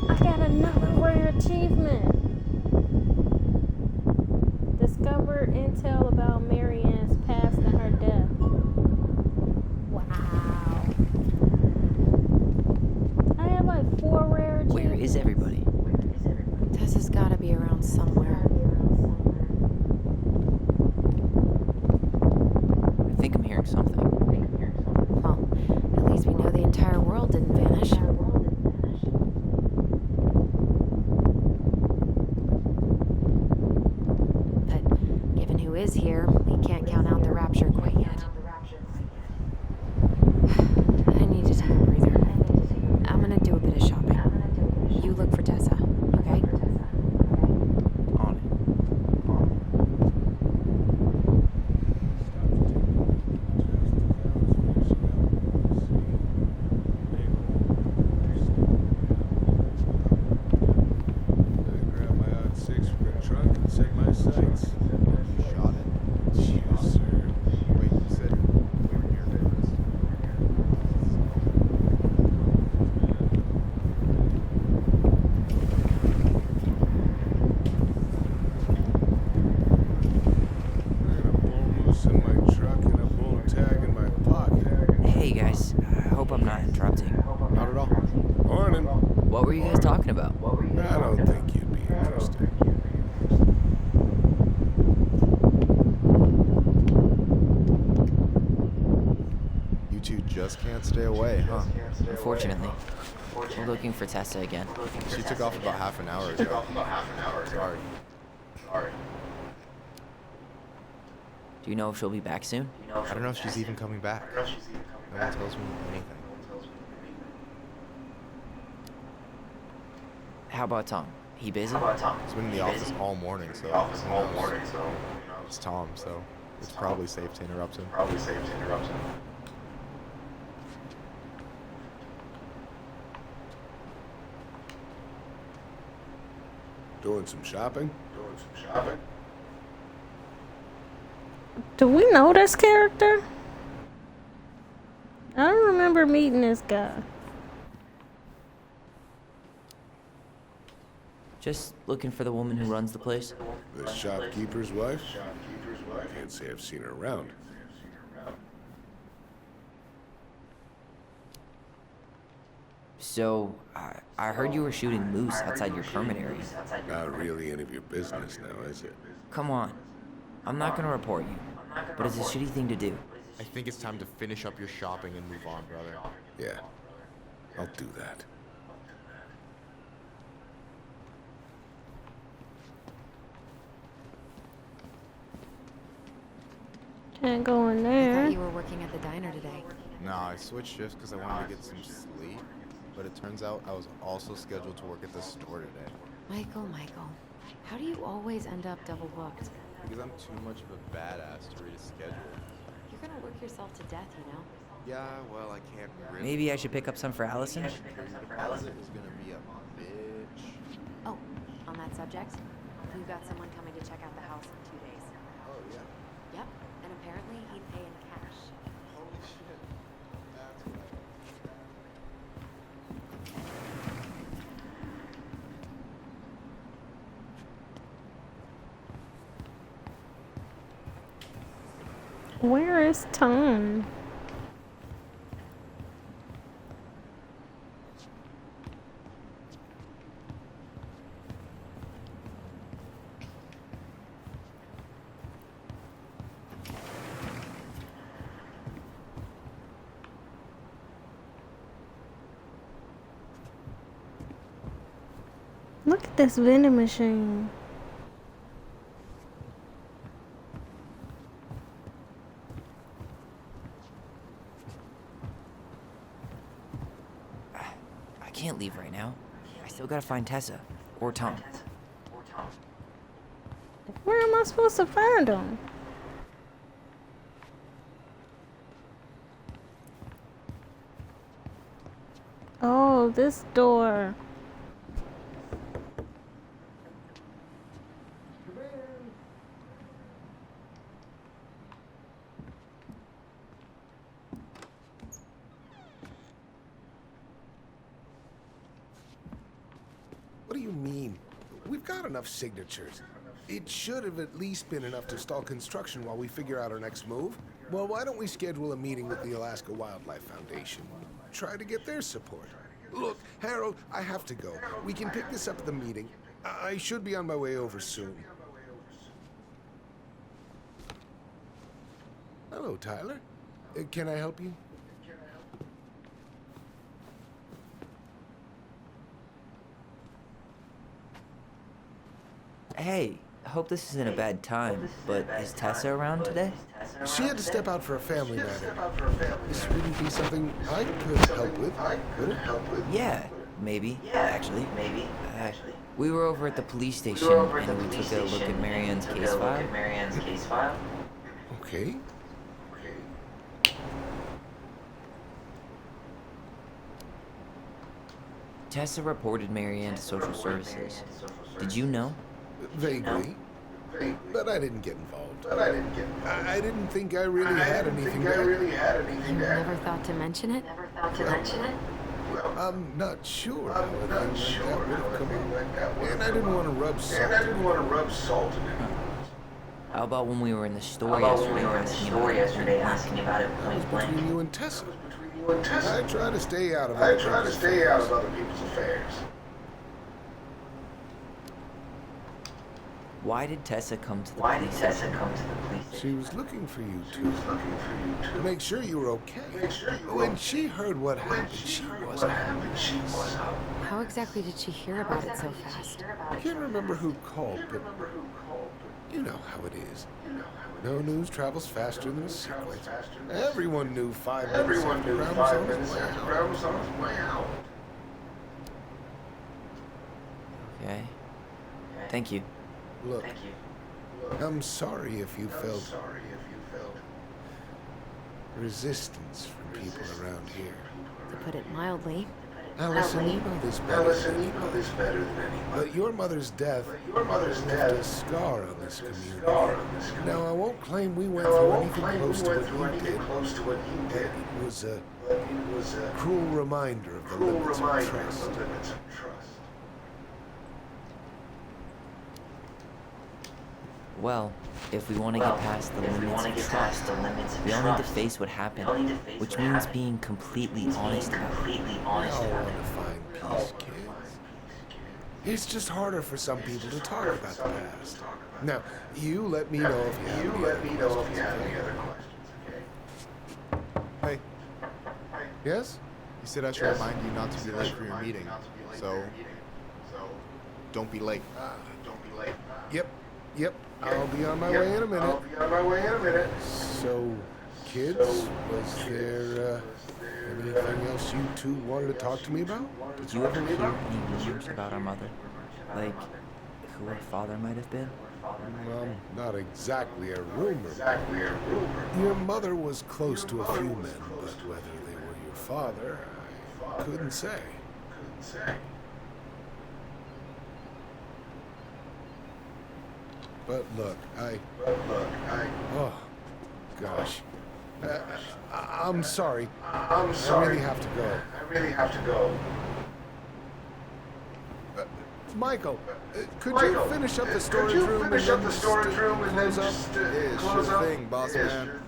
I got another rare achievement. Discover intel about Marianne's past and her death. Wow. I have like 4 rare achievements. Where is everybody? Tessa's gotta be around somewhere. I think I'm hearing something. Well, at least we know the entire world didn't vanish. But given who is here, we can't count out the rapture quite yet. I need to take a breather. I'm gonna do a bit of shopping. You look for Tessa, okay? On it. Grab my odd 6 from the trunk and set my sights. Shot it. Yes, sir. Wait, you said we were here, Davis. I got a bull moose in my truck and a bull tag in my pocket. Hey guys, I hope I'm not interrupting. Not at all. Morning. What were you guys talking about? I don't think you'd be interested. You two just can't stay away, huh? Unfortunately, we're looking for Tessa again. She took off about half an hour ago. Sorry. Do you know if she'll be back soon? I don't know if she's even coming back. No one tells me anything. How about Tom? He busy? He's been in the office all morning, so who knows? It's Tom, so it's probably safe to interrupt him. Doing some shopping? Do we know this character? I don't remember meeting this guy. Just looking for the woman who runs the place. The shopkeeper's wife? Can't say I've seen her around. So, I heard you were shooting moose outside your permit area. Not really any of your business now, is it? Come on. I'm not gonna report you, but it's a shitty thing to do. I think it's time to finish up your shopping and move on, brother. Yeah, I'll do that. Can't go in I there. thought you were working at the diner today. Nah, I switched shifts because I wanted to get some sleep, but it turns out I was also scheduled to work at the store today. Michael, how do you always end up double booked? Because I'm too much of a badass to read a schedule. You're gonna work yourself to death, you know? Yeah, well, I can't really. Maybe I should pick up some for Allison? Security deposit is gonna be a bitch. Oh, on that subject, we've got someone coming to check out the house in 2 days. Oh, yeah? Yep, and apparently he'd pay in cash. Holy shit. That's what I Where is Tom? Look at this vending machine. I can't leave right now. I still gotta find Tessa. Or Tom. Where am I supposed to find them? Oh, this door. What do you mean? We've got enough signatures. It should have at least been enough to stall construction while we figure out our next move. Well, why don't we schedule a meeting with the Alaska Wildlife Foundation? Try to get their support. Look, Harold, I have to go. We can pick this up at the meeting. I should be on my way over soon. Hello, Tyler. Can I help you? Hey, I hope this isn't a bad time, but is Tessa around today? She had to step out for a family matter. This wouldn't be something I could help with, would it? Yeah, maybe, actually. We were over at the police station and we took a look at Marianne's case file. Okay. Tessa reported Marianne to social services. Did you know? Vaguely. But I didn't get involved. I didn't think I really had anything to You never thought to mention it? I'm not sure how a thing like that would have come up. And I didn't want to rub salt in it. How about when we were in the store yesterday asking about it That was point blank? between you and Tessa. I try to stay out of other people's affairs. Why did Tessa come to the police station? She was looking for you two. To make sure you were okay. When she heard what happened, she wasn't happy. How exactly did she hear about it so fast? I can't remember who called, but you know how it is. No news travels faster than a secret. Everyone knew 5 minutes after Brown was on his way out. Okay. Thank you. Look, I'm sorry if you felt resistance from people around here. To put it mildly. Allison, you know this better than anybody. But your mother's death left a scar on this community. Now, I won't claim we went through anything close to what you did. It was a cruel reminder of the limits of trust. Well, if we want to get past the limits of trust, we all need to face what happened, which means being completely honest about it. We all want to find peace, kids. It's just harder for some people to talk about the past. Now, you let me know if you have any other questions. Hey, Yes? you said I should remind you not to be late for your meeting. So, don't be late. Yep. I'll be on my way in a minute. So, kids, was there anything else you two wanted to talk to me about? Did you ever hear any rumors about our mother? Like, who our father might have been? Not exactly a rumor. Your mother was close to a few men, but whether they were your father, I couldn't say. But look, oh, gosh. I'm sorry. I really have to go. Michael, could you finish up the storage room and then close up? Yeah, sure thing, boss man.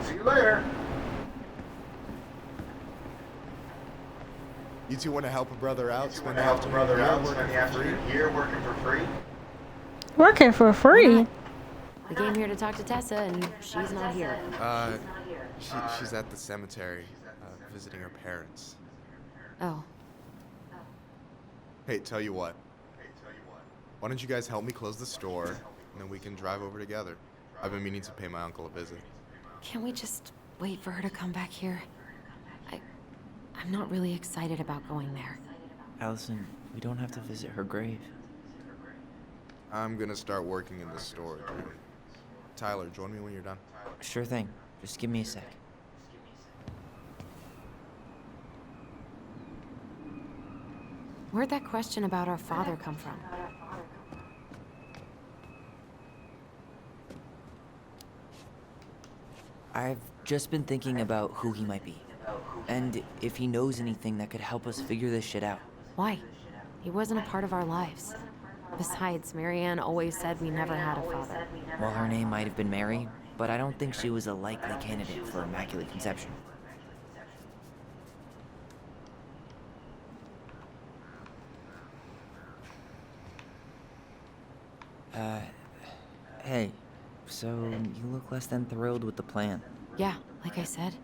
See you later. You two want to help a brother out? Spend the afternoon here working for free? Working for free? We came here to talk to Tessa, and she's not here. She's at the cemetery, visiting her parents. Oh. Hey, tell you what. Why don't you guys help me close the store, and then we can drive over together? I've been meaning to pay my uncle a visit. Can't we just wait for her to come back here? I'm not really excited about going there. Allison, we don't have to visit her grave. I'm gonna start working in the storage room. Tyler, join me when you're done. Sure thing. Just give me a sec. Where'd that question about our father come from? I've just been thinking about who he might be. And if he knows anything that could help us figure this shit out. Why? He wasn't a part of our lives. Besides, Marianne always said we never had a father. Well, her name might have been Mary, but I don't think she was a likely candidate for Immaculate Conception. Hey, so you look less than thrilled with the plan. Yeah, like I said,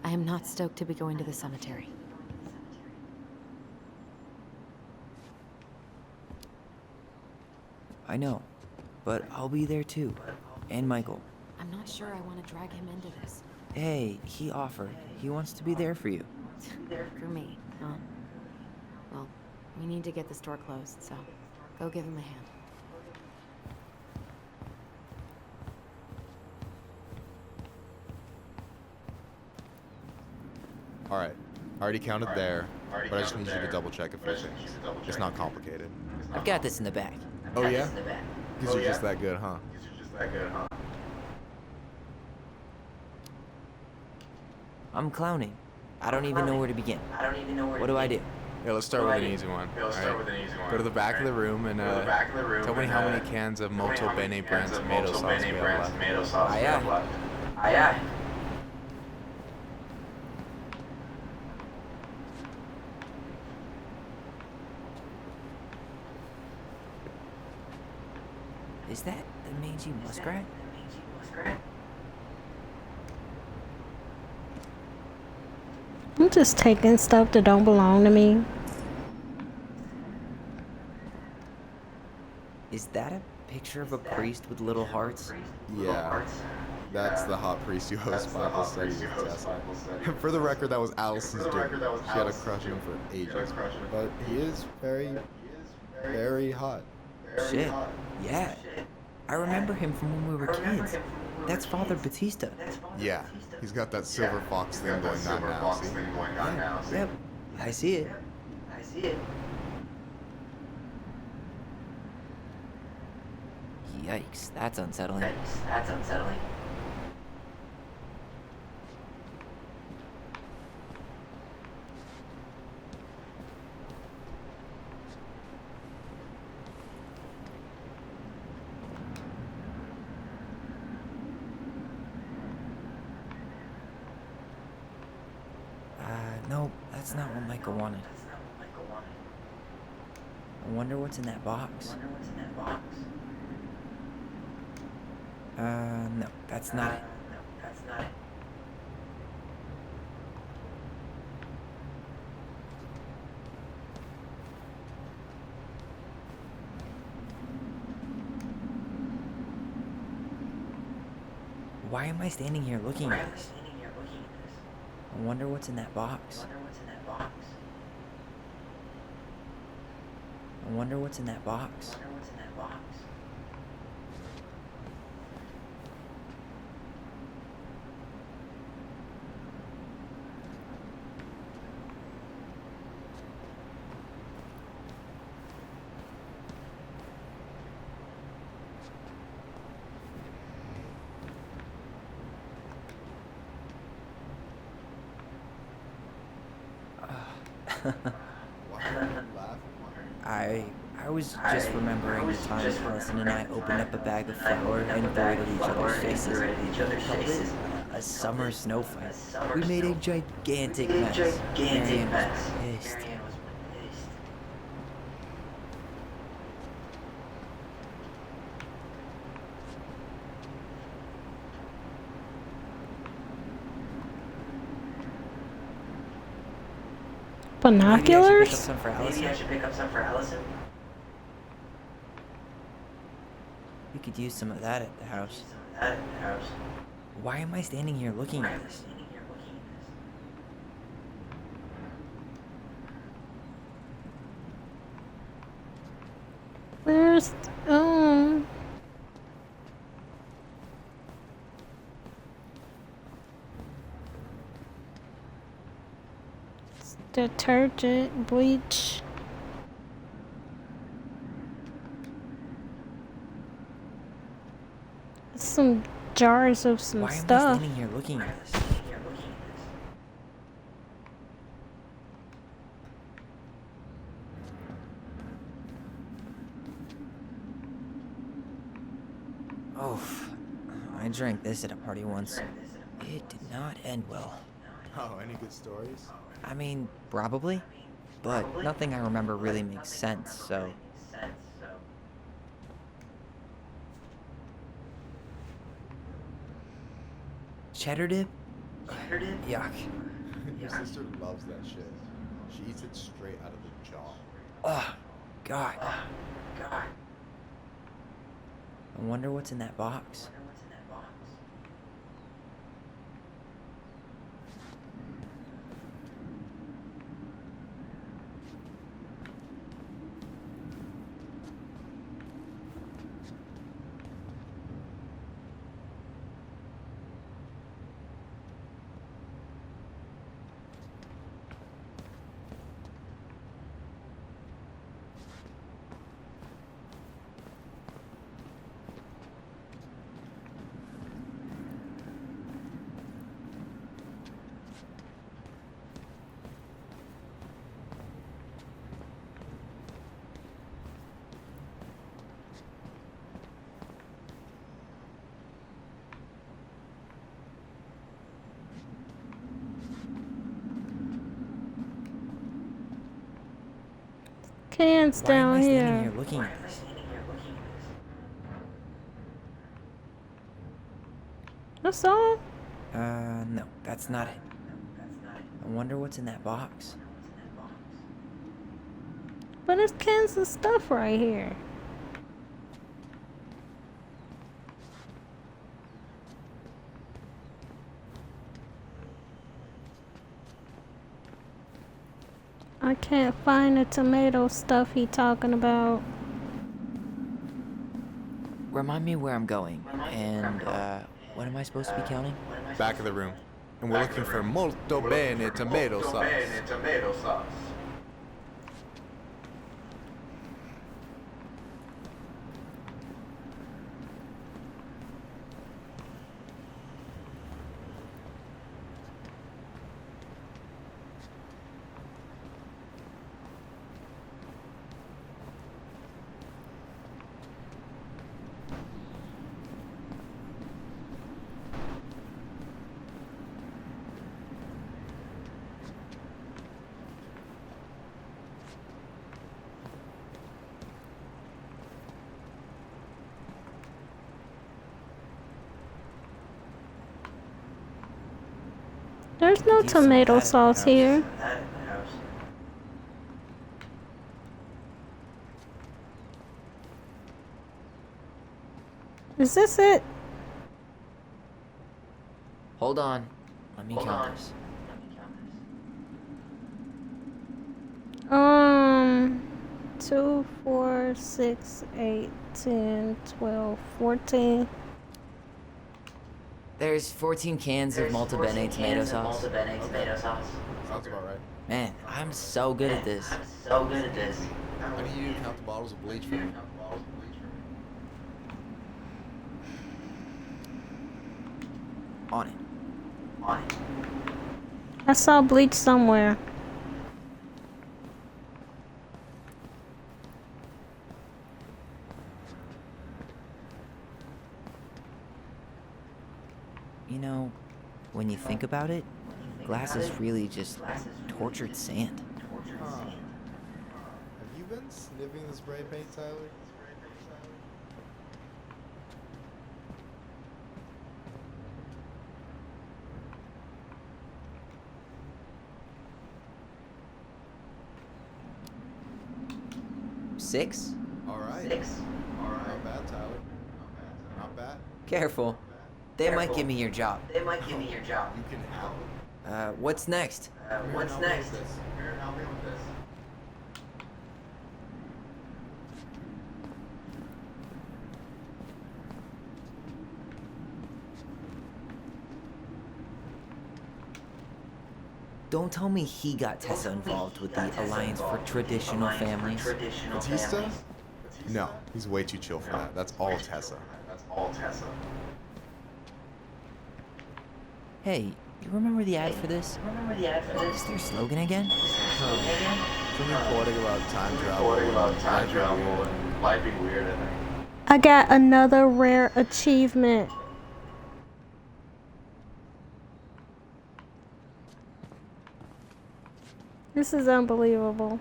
I am not stoked to be going to the cemetery. I know, but I'll be there too. And Michael. I'm not sure I want to drag him into this. Hey, he offered. He wants to be there for you. For me, huh? Well, we need to get the store closed, so go give him a hand. Alright, I already counted there, but I just need you to double check a few things. It's not complicated. I've got this in the bag. Oh yeah? Because you're just that good, huh? I'm clowning. I don't even know where to begin. What do I do? Yeah, let's start with an easy one. Alright, go to the back of the room and tell me how many cans of Molto Bene brand tomato sauce we have left. Aye, aye. Is that the mangy muskrat? I'm just taking stuff that don't belong to me. Is that a picture of a priest with little hearts? Yeah, that's the hot priest who hosts Bible studies with Tessa. For the record, that was Allison's doing. She had a crush on him for ages, but he is very, very hot. Shit. Yeah. I remember him from when we were kids. That's Father Batista. Yeah, he's got that silver fox thing going on now, see? Yep. I see it. Yikes, that's unsettling. No, that's not what Michael wanted. I wonder what's in that box. No, that's not it. Why am I standing here looking at this? I wonder what's in that box. I wonder what's in that box. Why are you laughing? I was just remembering the time Allison and I opened up a bag of flour and threw it at each other's faces. A summer snow fight. We made a gigantic mess. Marianne was pissed. Binoculars? Maybe I should pick up some for Allison. We could use some of that at the house. Why am I standing here looking at this? Where's detergent, bleach. Some jars of some Why stuff. am I standing here looking at this? Oh, I drank this at a party once. It did not end well. Oh, any good stories? I mean, probably, but nothing I remember really makes sense, so... Cheddar dip? Yuck. Your sister loves that shit. She eats it straight out of the jar. Oh, God. I wonder what's in that box. Cans Why am down I standing here. here looking at this? That's all? No, that's not it. I wonder what's in that box. But there's cans of stuff right here. I can't find the tomato stuff he talking about. Remind me where I'm going, and, what am I supposed to be counting? Back of the room. And we're looking for molto bene tomato sauce. There's no tomato sauce here. Is this it? Hold on. Let me count this. 2, 4, 6, 8, 10, 12, 14. There's 14 cans of Molto Bene tomato sauce. Sounds about right. Man, I'm so good at this. I need you to count the bottles of bleach for me. On it. I saw bleach somewhere. when you think about it, glass is really just tortured sand. Huh. Have you been sniffing the spray paint, Tyler? Six? Alright. Not bad, Tyler. Not bad. Careful. They might give me your job. You can have it. What's next? What's next? Here, help me with this. Don't tell me he got Tessa involved with the Alliance for Traditional Families. Batista? No, he's way too chill for that. That's all Tessa. Hey, you remember the ad for this? What's their slogan again? Something poetic about time travel. And life being weird, I think. I got another rare achievement. This is unbelievable.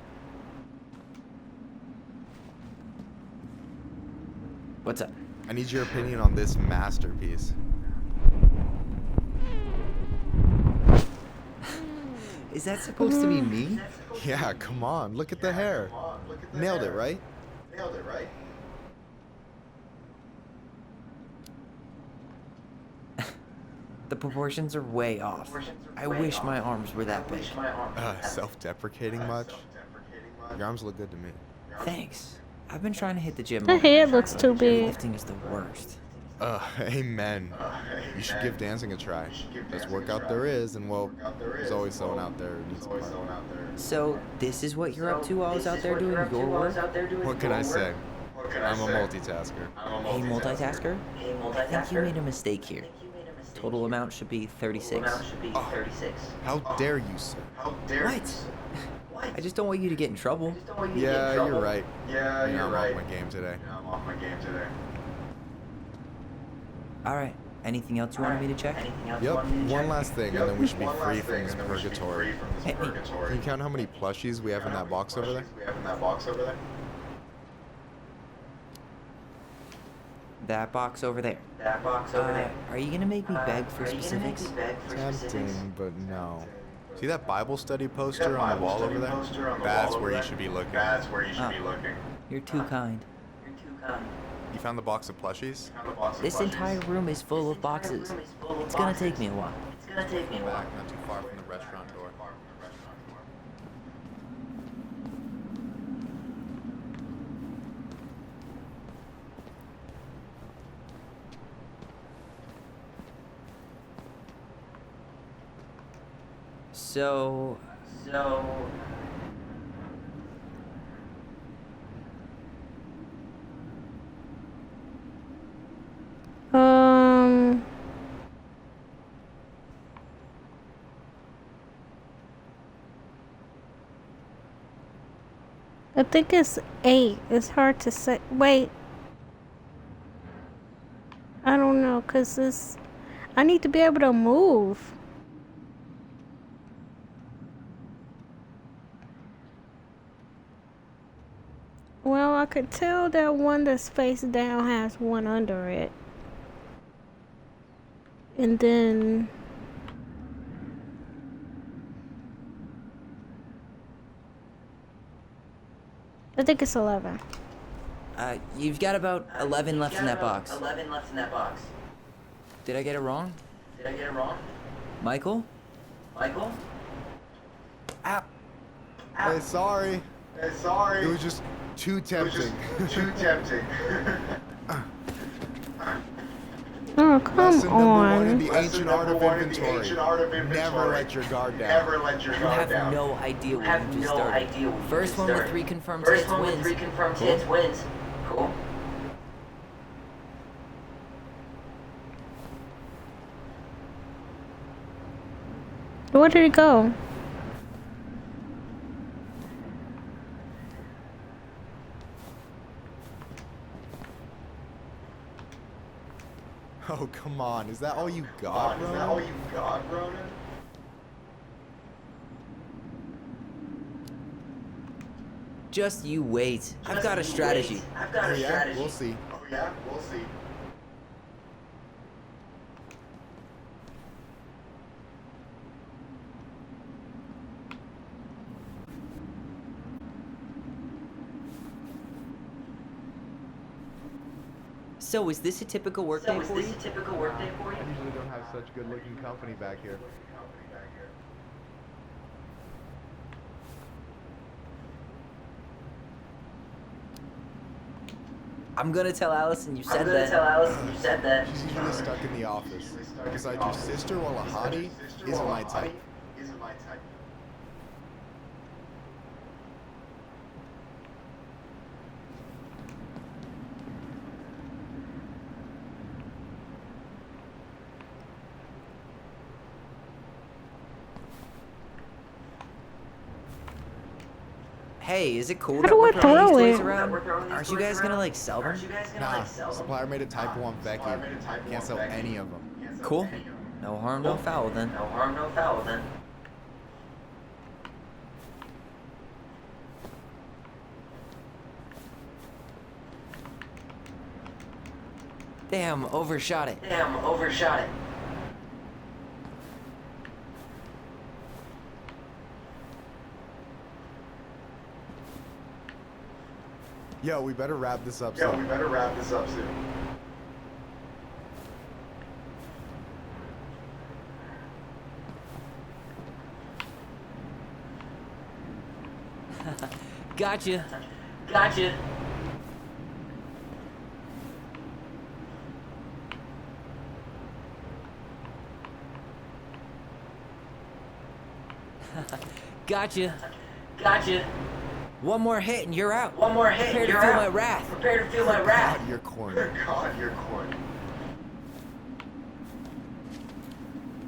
What's up? I need your opinion on this masterpiece. Is that supposed to be me? Yeah, come on. Look at the hair. Nailed it, right? The proportions are way off. I wish my arms were that big. Self-deprecating much? Your arms look good to me. Thanks. I've been trying to hit the gym. The more. head looks too big. Lifting is the worst. Amen. You should give dancing a try. Best workout there is, and well, there's always someone out there who needs a part. So, this is what you're up to while I was out there doing your work? What can I say? I'm a multitasker. Hey, multitasker? I think you made a mistake here. Total amount should be 36. How dare you, sir? What? I just don't want you to get in trouble. Yeah, you're right. I'm off my game today. Alright, anything else you wanted me to check? Yep, one last thing, and then we should be free from this purgatory. Hey, Can you count how many plushies we have in that box over there? that box over there. Are you gonna make me beg for specifics? Tempting, but no. See that Bible study poster on the wall over there? That's where you should be looking. You're too kind. You found the box of plushies? This entire room is full of boxes. It's gonna take me a while. Back, not too far from the restaurant door. So... I think it's 8. It's hard to say. Wait. I don't know, cause this. I need to be able to move. Well, I could tell that one that's face down has one under it. And then... I think it's 11. You've got about 11 left in that box. Did I get it wrong? Michael? Ow. Hey, sorry. It was just too tempting. Oh, come Lesson number one in on. the ancient art of inventory. Never let your guard down. You have no idea what you just started. First one with 3 confirmed hits wins. Cool. Where did it go? Oh, come on. Is that all you got, Ronan? Just you wait. I've got a strategy. Oh, yeah? We'll see. So, is this a typical workday for you? I usually don't have such good-looking company back here. I'm gonna tell Allison you said that. She's usually stuck in the office. Besides, your sister, while a hottie, isn't my type. Hey, is it cool How that do we're I throwing throw these toys it? around? Aren't you guys gonna like sell them? Nah, supplier made a typo on Becky. Can't sell any of them. Cool. No harm, no foul then. Damn, overshot it. Yo, we better wrap this up soon. Gotcha. Gotcha. One more hit and you're out. Prepare to feel my wrath. God, you're corny.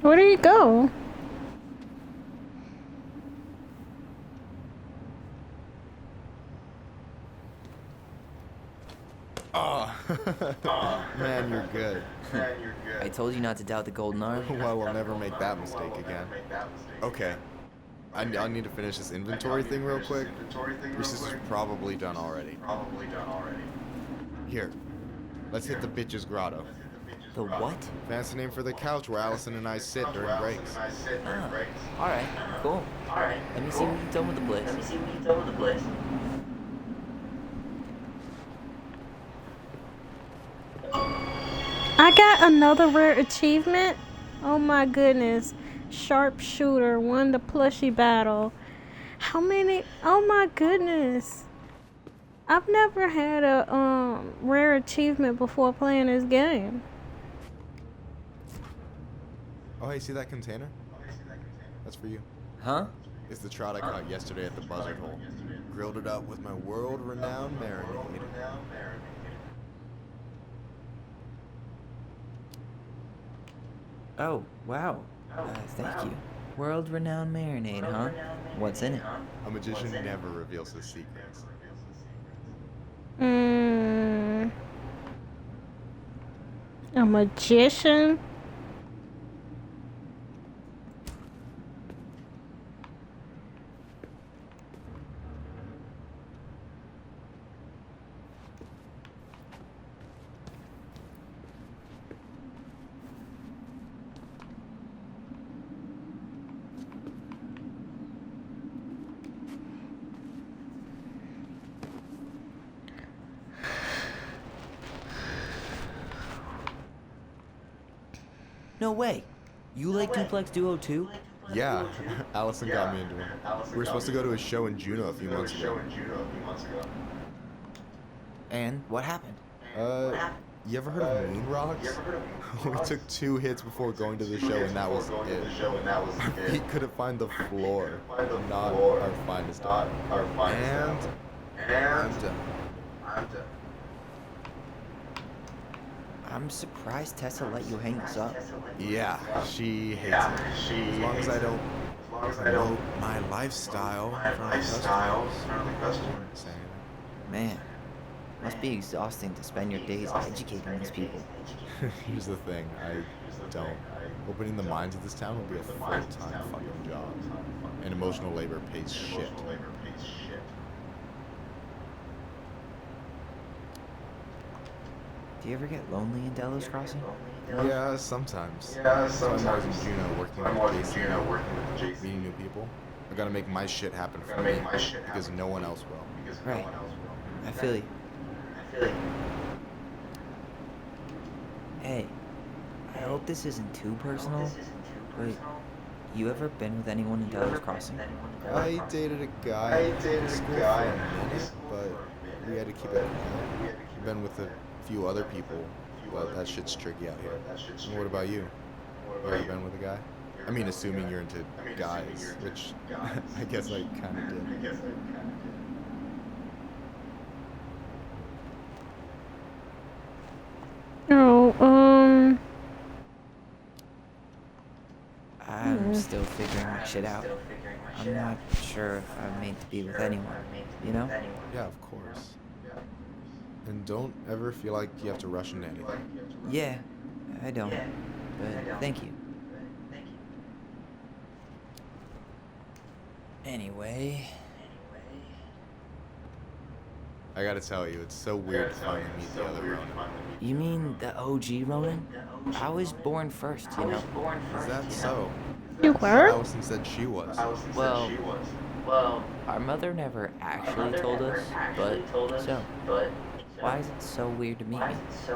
Where do you go? Man, you're good. I told you not to doubt the golden arm. Well, we'll never make that mistake again. Okay. I need to finish this inventory thing real quick. Your sister's probably done already. Here, let's hit the bitch's grotto. The what? Fancy name for the couch where Allison and I sit during breaks. Alright, cool. Let me see what you've done with the place. I got another rare achievement. Oh my goodness. Sharpshooter won the plushie battle. How many? Oh my goodness. I've never had a rare achievement before playing this game. Oh, hey, see that container? That's for you. Huh? It's the trout I caught yesterday at the buzzard hole. Grilled it up with my world-renowned marinade. Oh, wow. Thank you. World-renowned marinade, huh? What's in it? A magician never reveals his secrets. A magician? No way. You like Duplex Duo too? Yeah, Allison got me into him. We were supposed to go to a show in Juneau a few months ago. And what happened? You ever heard of moon rocks? We took 2 hits before going to the show and that was it. Our feet couldn't find the floor. Not our finest hour. And I'm done. I'm surprised Tessa let you hang this up. Yeah, she hates it. As long as I don't promote my lifestyle in front of customers. Man, Must be exhausting to spend your days educating these people. Here's the thing, I don't. Opening the mines of this town will be a full-time fucking job. And emotional labor pays shit. Do you ever get lonely in Delos Crossing? Yeah, sometimes. So I'm always in Juneau working with Jason, meeting new people. I gotta make my shit happen for me, because no one else will. Right. I feel you. Hey, I hope this isn't too personal, but you ever been with anyone in Delos Crossing? I dated a guy in school for a minute, but we had to keep it quiet. I've been with a few other people, but that shit's tricky out here. And what about you? You ever been with a guy? I mean, assuming you're into guys, which I guess I kind of did. Oh, I'm still figuring my shit out. I'm not sure if I'm made to be with anyone, you know? Yeah, of course. And don't ever feel like you have to rush into anything. Yeah, I don't. But thank you. Anyway, I gotta tell you, it's so weird to finally meet the other Ronan. you mean the OG Ronan? I was born first, you know? Is that so? you were? Allison said she was. Well, our mother never actually told us, but so. Why is it so weird to meet me?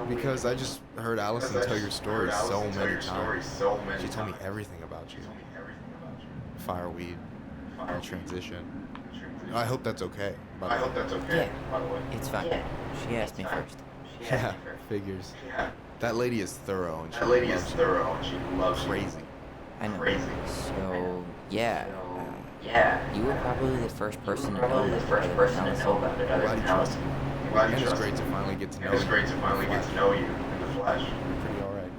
Because I just heard Allison tell your story so many times. She told me everything about you. Fireweed, and transition. I hope that's okay, by the way. Yeah, it's fine. She asked me first. Yeah, figures. That lady is thorough and she loves you. Crazy. I know. So, yeah. You were probably the first person to know about it. I'm glad you trust me. And it's great to finally get to know you in the flesh. You're pretty alright.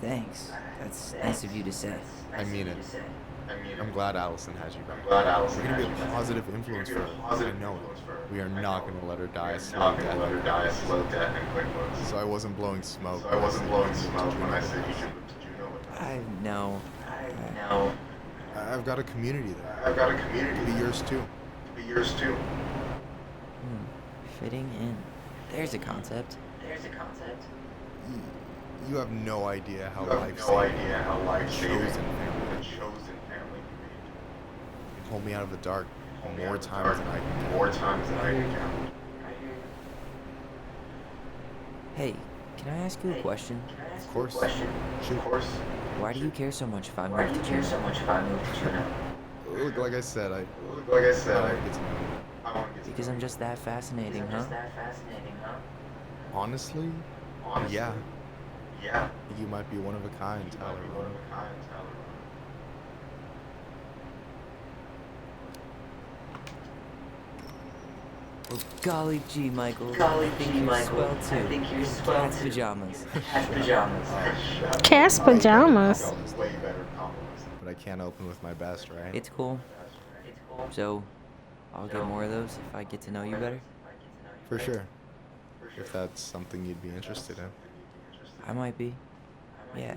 Thanks. That's nice of you to say. I mean it. I'm glad Allison has you back. We're gonna be a positive influence for her. I know it. We are not gonna let her die a slow death. So I wasn't blowing smoke. when I said you should move to Juneau. I know. I've got a community there. To be yours too. Fitting in. There's a concept. You have no idea how life-saving chosen family can pull me out of the dark more times than I can count. Hey, can I ask you a question? Of course. Shoot. Why do you care so much if I move to Juneau? Look, like I said, I want to get to know you. Because I'm just that fascinating, huh? Honestly, yeah. You might be one of a kind, Tyler Ronan. Well, golly gee, Michael. I think you're swell too. Cat's pajamas. Cat's pajamas. But I can't open with my best, right? It's cool. So, I'll get more of those if I get to know you better. For sure. If that's something you'd be interested in. I might be. Yeah.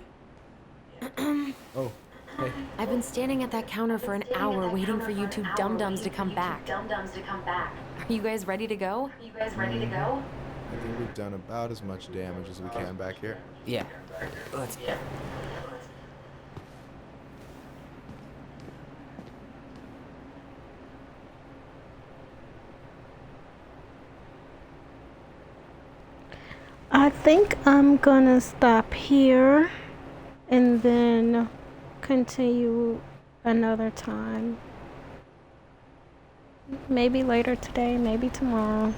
Oh, hey. I've been standing at that counter for an hour waiting for you two dum-dums to come back. Are you guys ready to go? I think we've done about as much damage as we can back here. Yeah. Let's go. I think I'm gonna stop here and then continue another time. Maybe later today, maybe tomorrow.